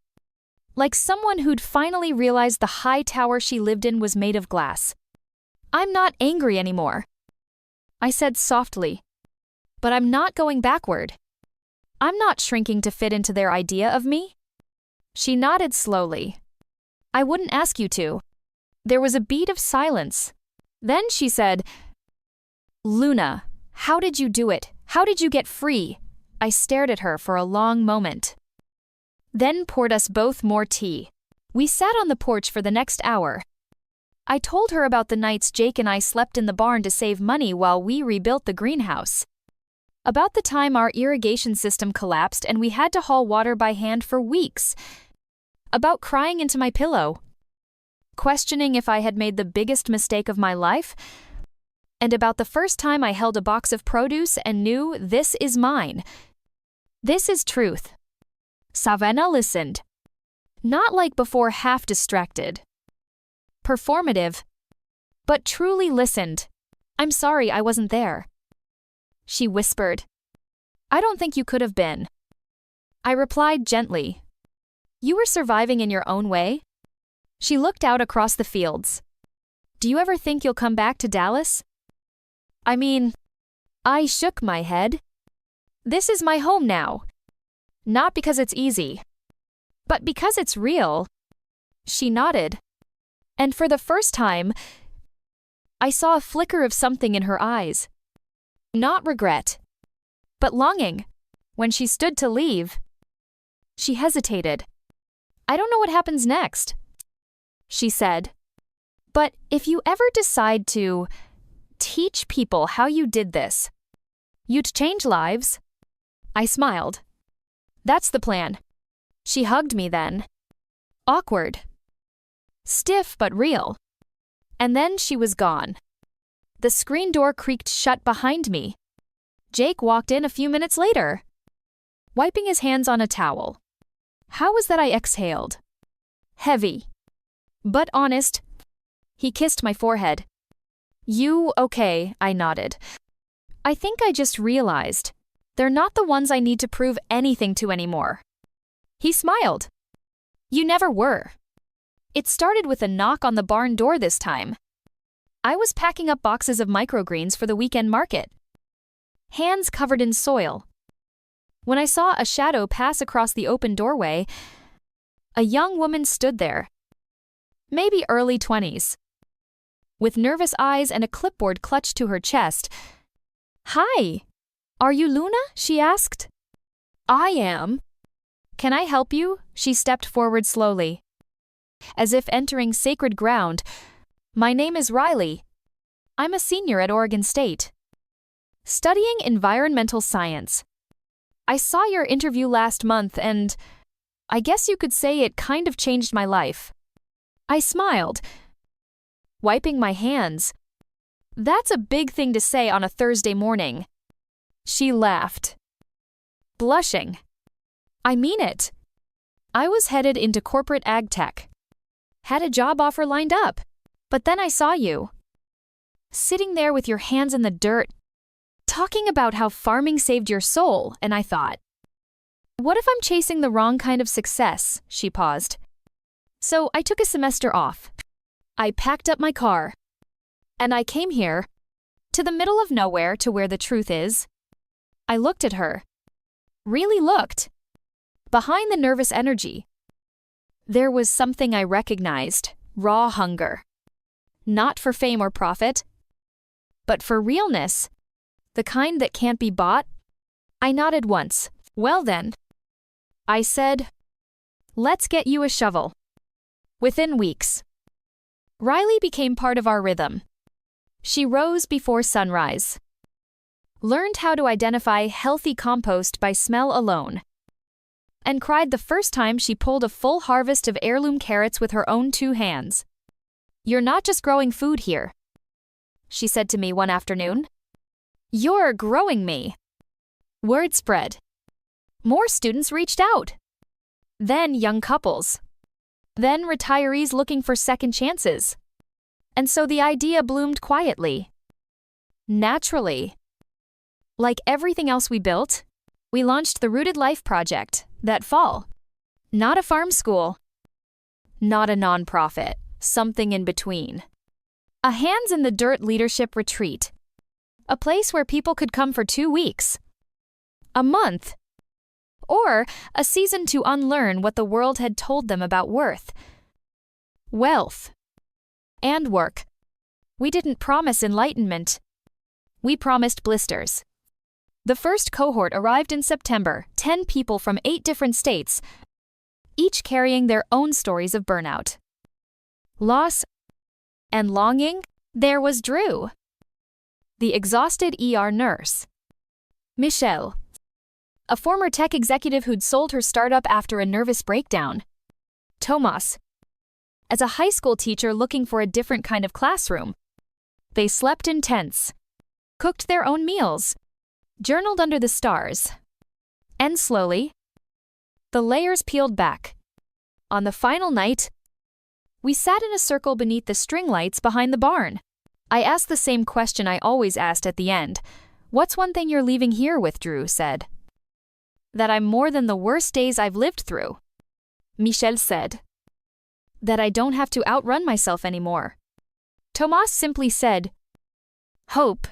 Like someone who'd finally realized the high tower she lived in was made of glass. I'm not angry anymore, I said softly. But I'm not going backward. I'm not shrinking to fit into their idea of me. She nodded slowly. I wouldn't ask you to. There was a beat of silence. Then she said, Luna, how did you do it? How did you get free? I stared at her for a long moment. Then poured us both more tea. We sat on the porch for the next hour. I told her about the nights Jake and I slept in the barn to save money while we rebuilt the greenhouse. About the time our irrigation system collapsed and we had to haul water by hand for weeks. About crying into my pillow. Questioning if I had made the biggest mistake of my life. And about the first time I held a box of produce and knew this is mine. This is truth. Savannah listened. Not like before, half distracted. Performative. But truly listened. I'm sorry I wasn't there. She whispered. I don't think you could have been. I replied gently. You were surviving in your own way. She looked out across the fields. Do you ever think you'll come back to Dallas? I shook my head. This is my home now. Not because it's easy, but because it's real. She nodded. And for the first time, I saw a flicker of something in her eyes. Not regret, but longing. When she stood to leave, she hesitated. I don't know what happens next, she said. But if you ever decide to teach people how you did this, you'd change lives. I smiled. That's the plan. She hugged me then. Awkward. Stiff but real. And then she was gone. The screen door creaked shut behind me. Jake walked in a few minutes later, wiping his hands on a towel. How was that I exhaled? Heavy. But honest. He kissed my forehead. You okay? I nodded. I think I just realized they're not the ones I need to prove anything to anymore. He smiled. You never were. It started with a knock on the barn door this time. I was packing up boxes of microgreens for the weekend market. Hands covered in soil. When I saw a shadow pass across the open doorway, a young woman stood there. Maybe early 20s. With nervous eyes and a clipboard clutched to her chest. Hi. Are you Luna? She asked. I am. Can I help you? She stepped forward slowly. As if entering sacred ground. My name is Riley. I'm a senior at Oregon State. Studying environmental science. I saw your interview last month and I guess you could say it kind of changed my life. I smiled, wiping my hands. That's a big thing to say on a Thursday morning. She laughed, blushing. I mean it. I was headed into corporate ag tech. Had a job offer lined up. But then I saw you. Sitting there with your hands in the dirt, talking about how farming saved your soul, and I thought, what if I'm chasing the wrong kind of success? She paused. So I took a semester off. I packed up my car. And I came here, to the middle of nowhere, to where the truth is. I looked at her. Really looked. Behind the nervous energy, there was something I recognized, raw hunger. Not for fame or profit, but for realness, the kind that can't be bought. I nodded once. Well then, I said, let's get you a shovel. Within weeks, Riley became part of our rhythm. She rose before sunrise, learned how to identify healthy compost by smell alone, and cried the first time she pulled a full harvest of heirloom carrots with her own 2 hands. "You're not just growing food here," she said to me one afternoon. "You're growing me." Word spread. More students reached out. Then young couples. Then retirees looking for second chances. And so the idea bloomed quietly. Naturally. Like everything else we built, we launched the Rooted Life Project that fall. Not a farm school. Not a nonprofit. Something in between. A hands in the dirt leadership retreat. A place where people could come for 2 weeks. A month. Or a season to unlearn what the world had told them about worth, wealth, and work. We didn't promise enlightenment. We promised blisters. The first cohort arrived in September, 10 people from 8 different states, each carrying their own stories of burnout, loss, and longing. There was Drew, the exhausted ER nurse. Michelle, a former tech executive who'd sold her startup after a nervous breakdown. Tomas, as a high school teacher looking for a different kind of classroom. They slept in tents, cooked their own meals, journaled under the stars. And slowly, the layers peeled back. On the final night, we sat in a circle beneath the string lights behind the barn. I asked the same question I always asked at the end. "What's one thing you're leaving here with?" Drew said. "That I'm more than the worst days I've lived through." Michelle said. "That I don't have to outrun myself anymore." Tomas simply said, "Hope."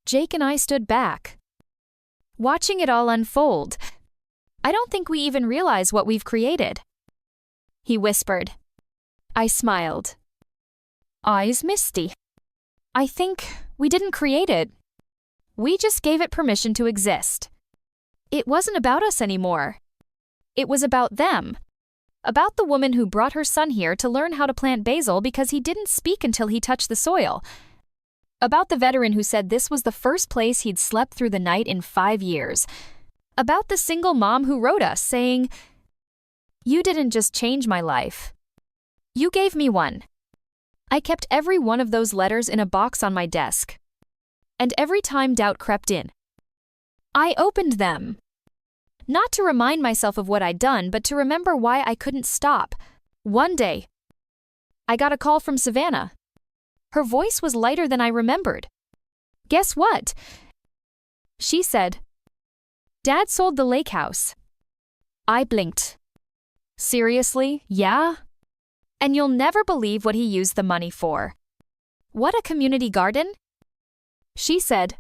Jake and I stood back, watching it all unfold. "I don't think we even realize what we've created," he whispered. I smiled, eyes misty. "I think we didn't create it. We just gave it permission to exist." It wasn't about us anymore. It was about them. About the woman who brought her son here to learn how to plant basil because he didn't speak until he touched the soil. About the veteran who said this was the first place he'd slept through the night in 5 years. About the single mom who wrote us saying, "You didn't just change my life. You gave me one." I kept every one of those letters in a box on my desk. And every time doubt crept in, I opened them. Not to remind myself of what I'd done, but to remember why I couldn't stop. One day, I got a call from Savannah. Her voice was lighter than I remembered. "Guess what?" she said. "Dad sold the lake house." I blinked. "Seriously? Yeah? And you'll never believe what he used the money for." "What, a community garden?" she said,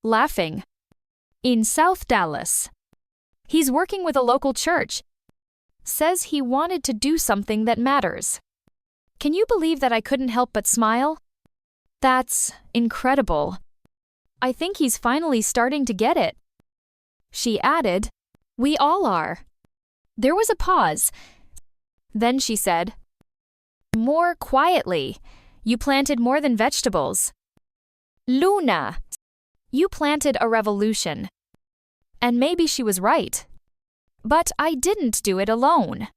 laughing. "In South Dallas. He's working with a local church. Says he wanted to do something that matters." Can you believe that I couldn't help but smile? That's incredible. I think he's finally starting to get it. She added, "We all are." There was a pause. Then she said, more quietly, "You planted more than vegetables. Luna, you planted a revolution." And maybe she was right. But I didn't do it alone.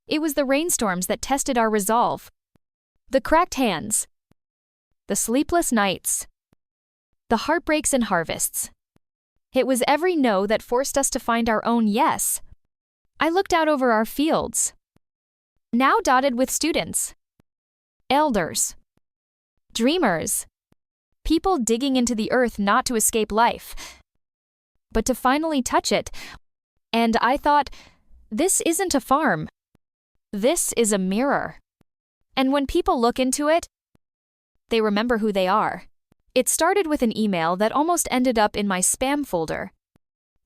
It was the rainstorms that tested our resolve. The cracked hands. The sleepless nights. The heartbreaks and harvests. It was every no that forced us to find our own yes. I looked out over our fields, now dotted with students, elders, dreamers, people digging into the earth not to escape life, but to finally touch it. And I thought, this isn't a farm. This is a mirror. And when people look into it, they remember who they are. It started with an email that almost ended up in my spam folder.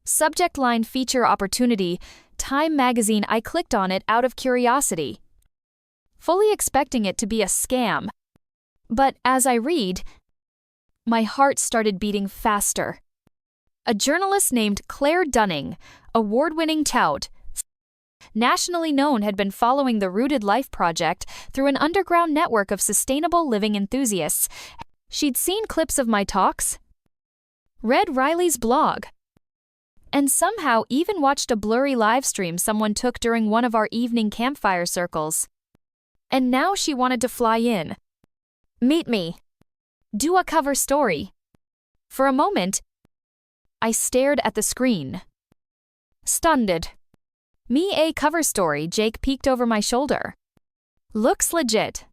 Subject line: feature opportunity, Time magazine. I clicked on it out of curiosity, fully expecting it to be a scam. But as I read, my heart started beating faster. A journalist named Claire Dunning, award-winning tout, nationally known, had been following the Rooted Life Project through an underground network of sustainable living enthusiasts. She'd seen clips of my talks, read Riley's blog, and somehow even watched a blurry live stream someone took during one of our evening campfire circles. And now she wanted to fly in. Meet me. Do a cover story. For a moment, I stared at the screen. Stunned. Me a cover story, Jake peeked over my shoulder. Looks legit.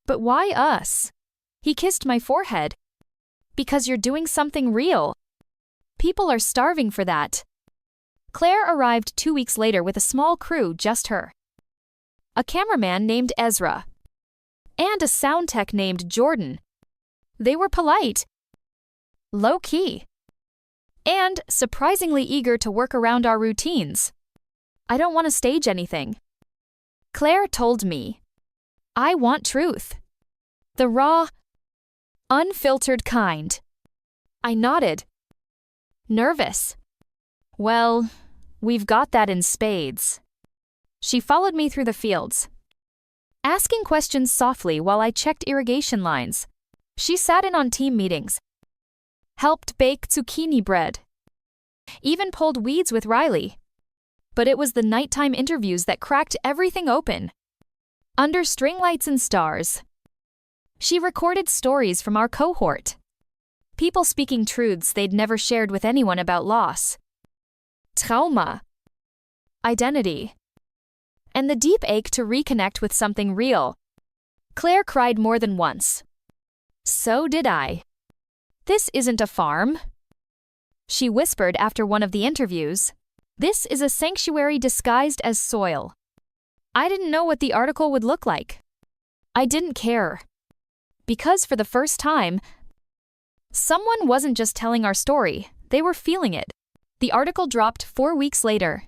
But why us? He kissed my forehead. Because you're doing something real. People are starving for that. Claire arrived 2 weeks later with a small crew, just her. A cameraman named Ezra. And a sound tech named Jordan. They were polite. Low-key. And surprisingly eager to work around our routines. I don't want to stage anything. Claire told me. I want truth. The raw, unfiltered kind. I nodded. Nervous. Well, we've got that in spades. She followed me through the fields, asking questions softly while I checked irrigation lines. She sat in on team meetings, helped bake zucchini bread, even pulled weeds with Riley. But it was the nighttime interviews that cracked everything open. Under string lights and stars, she recorded stories from our cohort. People speaking truths they'd never shared with anyone about loss, trauma, identity, and the deep ache to reconnect with something real. Claire cried more than once. So did I. This isn't a farm, she whispered after one of the interviews. This is a sanctuary disguised as soil. I didn't know what the article would look like. I didn't care. Because for the first time, someone wasn't just telling our story, they were feeling it. The article dropped 4 weeks later.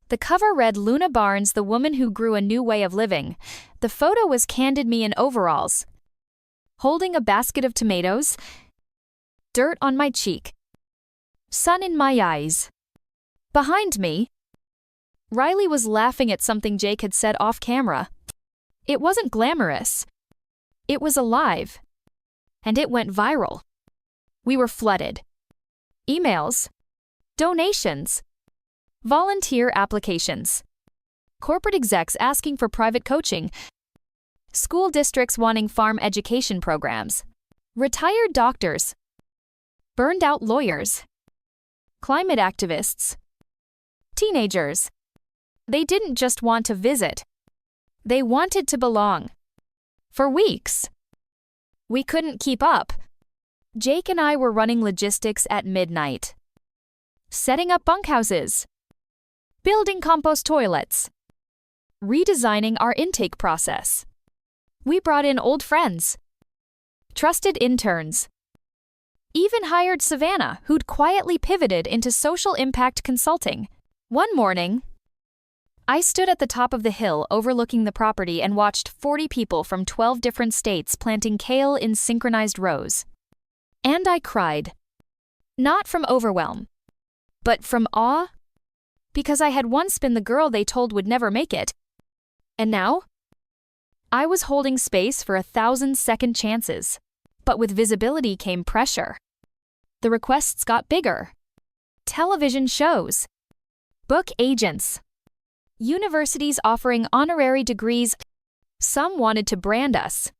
The cover read Luna Barnes, the woman who grew a new way of living. The photo was candid me in overalls, holding a basket of tomatoes, dirt on my cheek, sun in my eyes. Behind me, Riley was laughing at something Jake had said off camera. It wasn't glamorous. It was alive. And it went viral. We were flooded. Emails, donations, volunteer applications, corporate execs asking for private coaching, school districts wanting farm education programs, retired doctors, burned-out lawyers, climate activists, teenagers. They didn't just want to visit. They wanted to belong. For weeks, we couldn't keep up. Jake and I were running logistics at midnight, setting up bunkhouses, building compost toilets, redesigning our intake process. We brought in old friends, trusted interns, even hired Savannah, who'd quietly pivoted into social impact consulting. One morning, I stood at the top of the hill overlooking the property and watched 40 people from 12 different states planting kale in synchronized rows. And I cried. Not from overwhelm, but from awe. Because I had once been the girl they told would never make it. And now, I was holding space for 1,000 second chances. But with visibility came pressure. The requests got bigger. Television shows, book agents, universities offering honorary degrees. Some wanted to brand us,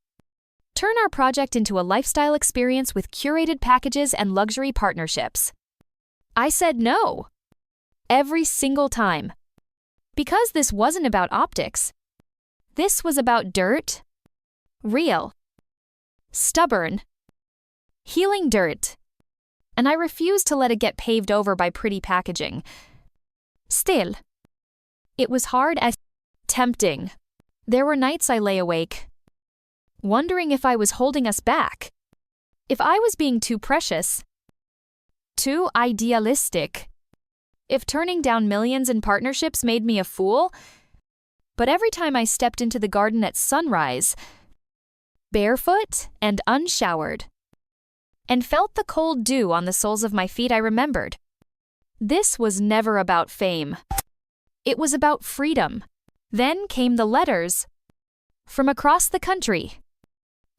turn our project into a lifestyle experience with curated packages and luxury partnerships. I said no. Every single time. Because this wasn't about optics. This was about dirt. Real. Stubborn. Healing dirt. And I refused to let it get paved over by pretty packaging. Still, it was hard as tempting. There were nights I lay awake, wondering if I was holding us back, if I was being too precious, too idealistic, if turning down millions in partnerships made me a fool. But every time I stepped into the garden at sunrise, barefoot and unshowered, and felt the cold dew on the soles of my feet, I remembered. This was never about fame. It was about freedom. Then came the letters. From across the country.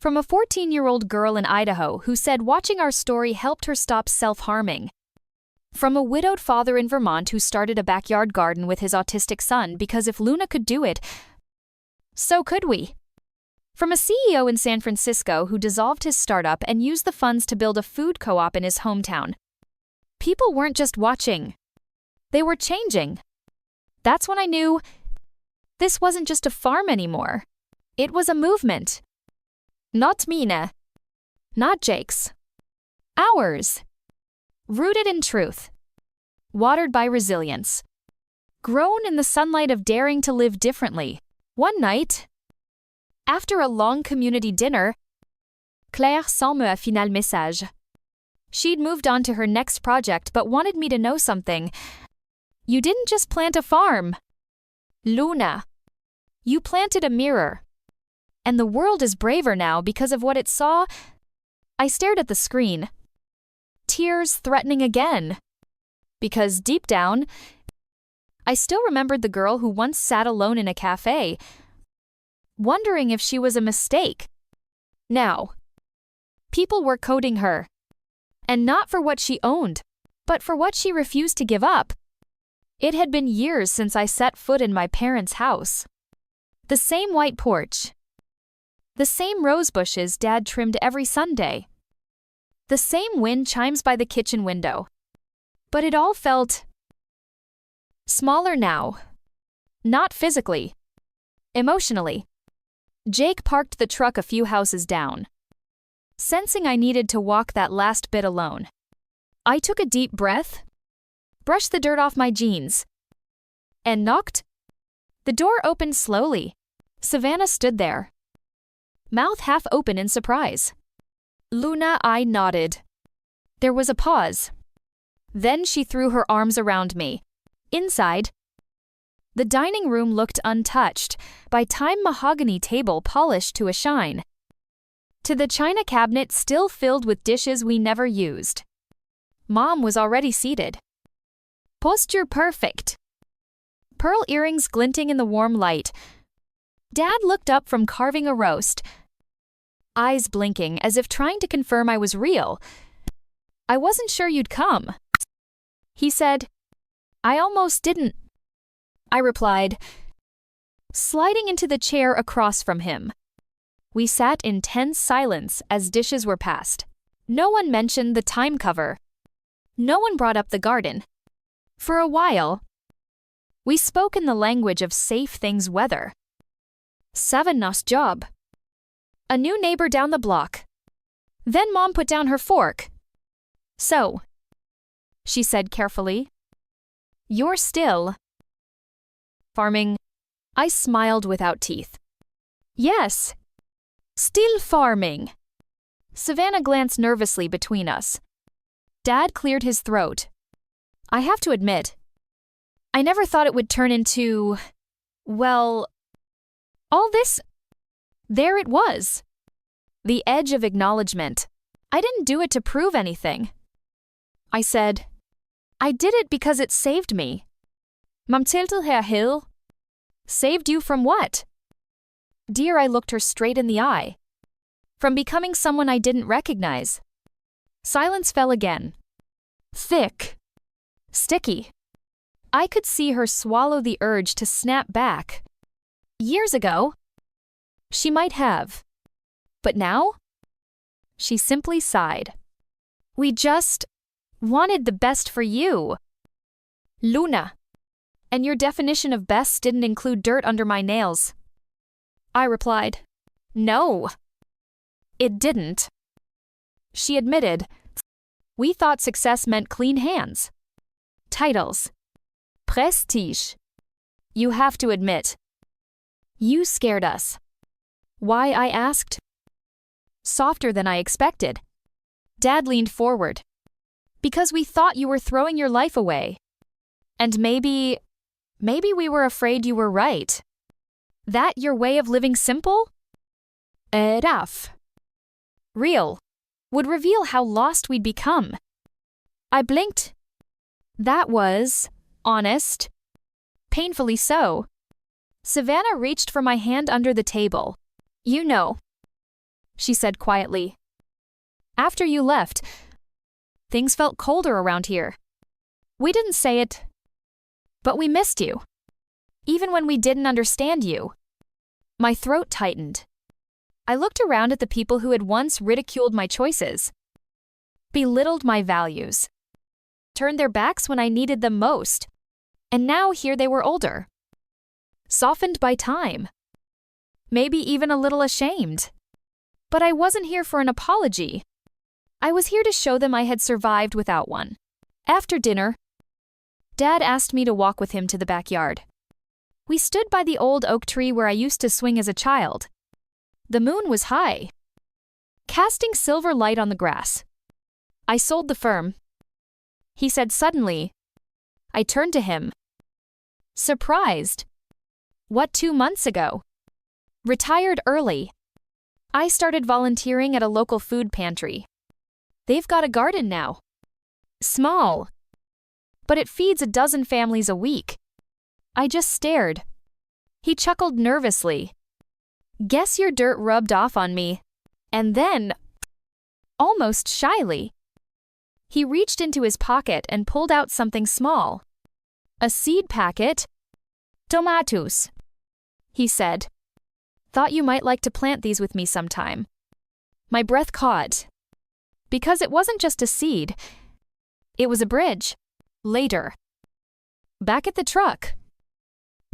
From a 14-year-old girl in Idaho who said watching our story helped her stop self-harming. From a widowed father in Vermont who started a backyard garden with his autistic son because if Luna could do it, so could we. From a CEO in San Francisco who dissolved his startup and used the funds to build a food co-op in his hometown. People weren't just watching. They were changing. That's when I knew this wasn't just a farm anymore. It was a movement. Not mine. Not Jake's. Ours. Rooted in truth. Watered by resilience. Grown in the sunlight of daring to live differently. One night, after a long community dinner, Claire sent me a final message. She'd moved on to her next project but wanted me to know something. You didn't just plant a farm. Luna. You planted a mirror. And the world is braver now because of what it saw. I stared at the screen. Tears threatening again. Because deep down, I still remembered the girl who once sat alone in a cafe, wondering if she was a mistake. Now, people were coding her. And not for what she owned, but for what she refused to give up. It had been years since I set foot in my parents' house. The same white porch. The same rose bushes Dad trimmed every Sunday. The same wind chimes by the kitchen window. But it all felt smaller now. Not physically. Emotionally. Jake parked the truck a few houses down. Sensing I needed to walk that last bit alone, I took a deep breath, brushed the dirt off my jeans, and knocked. The door opened slowly. Savannah stood there, mouth half open in surprise. Luna, I nodded. There was a pause. Then she threw her arms around me. Inside, the dining room looked untouched, by time mahogany table polished to a shine. To the china cabinet still filled with dishes we never used. Mom was already seated. Posture perfect. Pearl earrings glinting in the warm light. Dad looked up from carving a roast, eyes blinking as if trying to confirm I was real. I wasn't sure you'd come. He said, I almost didn't. I replied, sliding into the chair across from him. We sat in tense silence as dishes were passed. No one mentioned the time cover. No one brought up the garden. For a while, we spoke in the language of safe things weather. Savannah's job. A new neighbor down the block. Then Mom put down her fork. So, she said carefully, you're still farming. I smiled without teeth. Yes. Still farming. Savannah glanced nervously between us. Dad cleared his throat. I have to admit, I never thought it would turn into, well, all this. There it was. The edge of acknowledgement. I didn't do it to prove anything. I said, I did it because it saved me. Mamtiltel Herr Hill. Saved you from what? Dear, I looked her straight in the eye. From becoming someone I didn't recognize. Silence fell again. Thick. Sticky. I could see her swallow the urge to snap back. Years ago, she might have. But now? She simply sighed. We just wanted the best for you. Luna. And your definition of best didn't include dirt under my nails. I replied, no. It didn't. She admitted, we thought success meant clean hands. Titles. Prestige. You have to admit. You scared us. Why, I asked. Softer than I expected. Dad leaned forward. Because we thought you were throwing your life away. And maybe we were afraid you were right. That your way of living simple? Rough. Real. Would reveal how lost we'd become. I blinked. That was honest. Painfully so. Savannah reached for my hand under the table. You know, she said quietly. After you left, things felt colder around here. We didn't say it, but we missed you. Even when we didn't understand you. My throat tightened. I looked around at the people who had once ridiculed my choices, belittled my values, turned their backs when I needed them most, and now here they were older, softened by time, maybe even a little ashamed. But I wasn't here for an apology. I was here to show them I had survived without one. After dinner, Dad asked me to walk with him to the backyard. We stood by the old oak tree where I used to swing as a child. The moon was high, casting silver light on the grass. I sold the firm, he said suddenly. I turned to him, surprised. What, 2 months ago? Retired early. I started volunteering at a local food pantry. They've got a garden now. Small, but it feeds a dozen families a week. I just stared. He chuckled nervously. Guess your dirt rubbed off on me. And then, almost shyly, he reached into his pocket and pulled out something small. A seed packet. Tomatoes, he said. Thought you might like to plant these with me sometime. My breath caught. Because it wasn't just a seed. It was a bridge. Later. Back at the truck.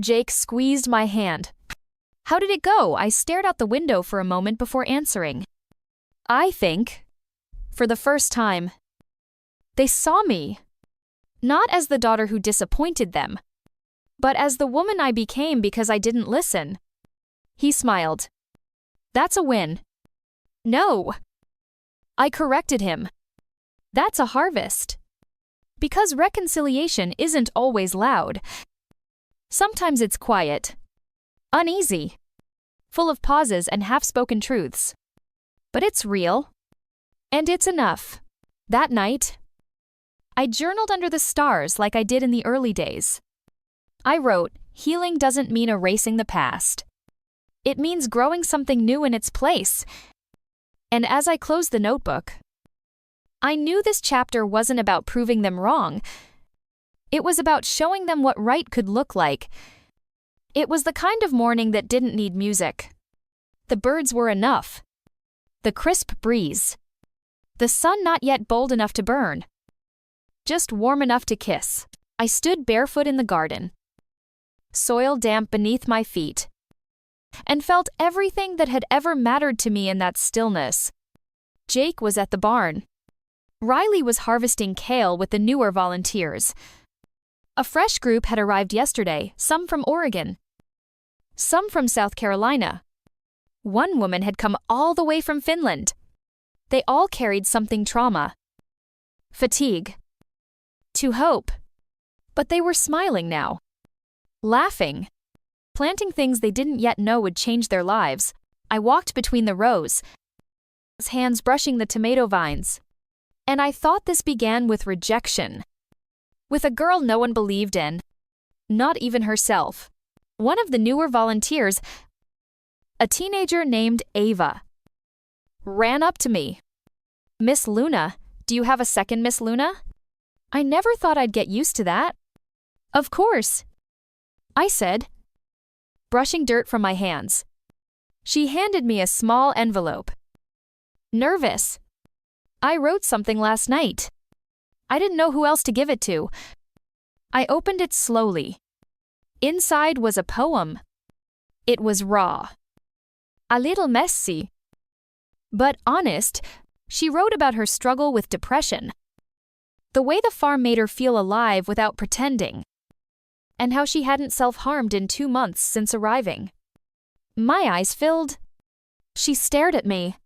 Jake squeezed my hand. How did it go? I stared out the window for a moment before answering. I think, for the first time, they saw me. Not as the daughter who disappointed them, but as the woman I became because I didn't listen. He smiled. That's a win. No. I corrected him. That's a harvest. Because reconciliation isn't always loud. Sometimes it's quiet, uneasy, full of pauses and half-spoken truths. But it's real. And it's enough. That night, I journaled under the stars like I did in the early days. I wrote, healing doesn't mean erasing the past. It means growing something new in its place. And as I closed the notebook, I knew this chapter wasn't about proving them wrong. It was about showing them what right could look like. It was the kind of morning that didn't need music. The birds were enough. The crisp breeze. The sun not yet bold enough to burn. Just warm enough to kiss. I stood barefoot in the garden, soil damp beneath my feet, and felt everything that had ever mattered to me in that stillness. Jake was at the barn. Riley was harvesting kale with the newer volunteers. A fresh group had arrived yesterday, some from Oregon, some from South Carolina. One woman had come all the way from Finland. They all carried something: trauma, fatigue, to hope. But they were smiling now, laughing, planting things they didn't yet know would change their lives. I walked between the rows, hands brushing the tomato vines. And I thought this began with rejection. With a girl no one believed in. Not even herself. One of the newer volunteers, a teenager named Ava, ran up to me. Miss Luna, do you have a second Miss Luna? I never thought I'd get used to that. Of course, I said, brushing dirt from my hands. She handed me a small envelope. Nervous. I wrote something last night. I didn't know who else to give it to. I opened it slowly. Inside was a poem. It was raw. A little messy. But honest. She wrote about her struggle with depression. The way the farm made her feel alive without pretending. And how she hadn't self-harmed in 2 months since arriving. My eyes filled. She stared at me,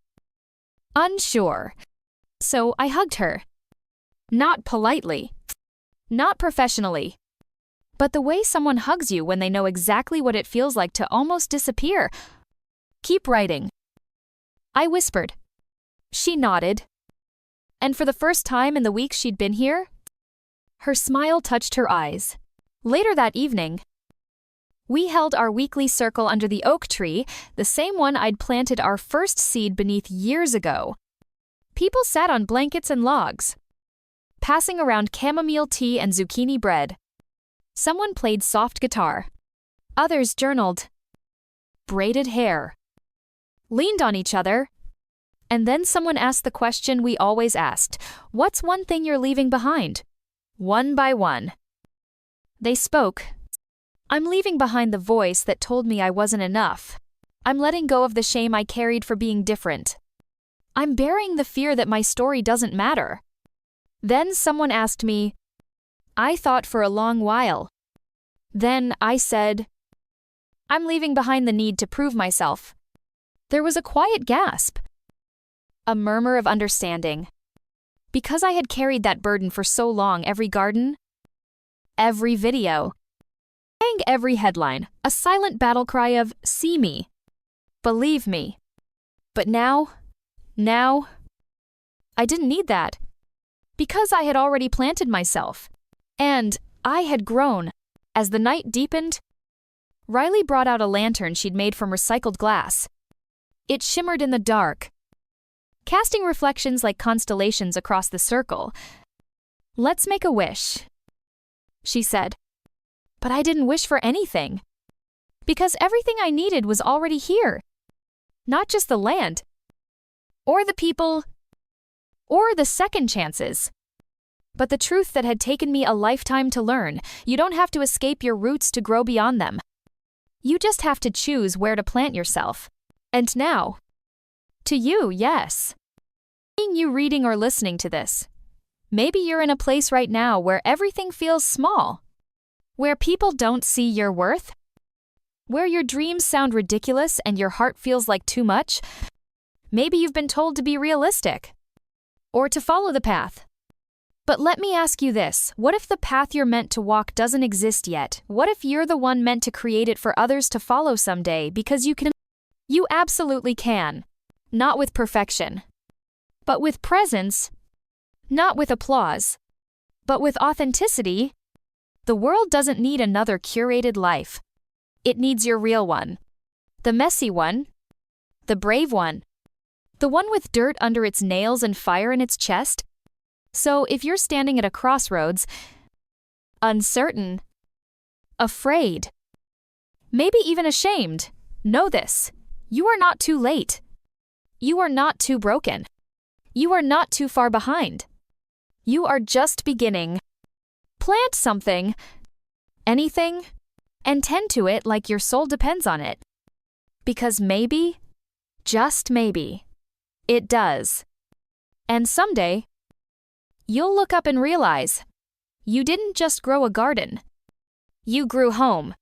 unsure. So I hugged her. Not politely. Not professionally. But the way someone hugs you when they know exactly what it feels like to almost disappear. Keep writing, I whispered. She nodded. And for the first time in the weeks she'd been here, her smile touched her eyes. Later that evening, we held our weekly circle under the oak tree, the same one I'd planted our first seed beneath years ago. People sat on blankets and logs, passing around chamomile tea and zucchini bread. Someone played soft guitar. Others journaled. Braided hair. Leaned on each other. And then someone asked the question we always asked, what's one thing you're leaving behind? One by one. They spoke. I'm leaving behind the voice that told me I wasn't enough. I'm letting go of the shame I carried for being different. I'm burying the fear that my story doesn't matter. Then someone asked me. I thought for a long while. Then I said, I'm leaving behind the need to prove myself. There was a quiet gasp. A murmur of understanding. Because I had carried that burden for so long, every garden, every video, every headline, a silent battle cry of, see me, believe me. But now, I didn't need that. Because I had already planted myself. And I had grown. As the night deepened, Riley brought out a lantern she'd made from recycled glass. It shimmered in the dark, casting reflections like constellations across the circle. Let's make a wish, she said. But I didn't wish for anything. Because everything I needed was already here. Not just the land, or the people, or the second chances. But the truth that had taken me a lifetime to learn. You don't have to escape your roots to grow beyond them. You just have to choose where to plant yourself. And now, to you, yes. You reading or listening to this. Maybe you're in a place right now where everything feels small. Where people don't see your worth. Where your dreams sound ridiculous and your heart feels like too much. Maybe you've been told to be realistic. Or to follow the path. But let me ask you this, what if the path you're meant to walk doesn't exist yet? What if you're the one meant to create it for others to follow someday because you can? You absolutely can. Not with perfection. But with presence. Not with applause. But with authenticity. The world doesn't need another curated life. It needs your real one. The messy one. The brave one. The one with dirt under its nails and fire in its chest. So if you're standing at a crossroads, uncertain, afraid, maybe even ashamed, know this. You are not too late. You are not too broken. You are not too far behind. You are just beginning. Plant something, anything, and tend to it like your soul depends on it. Because maybe, just maybe, it does. And someday, you'll look up and realize, you didn't just grow a garden. You grew home.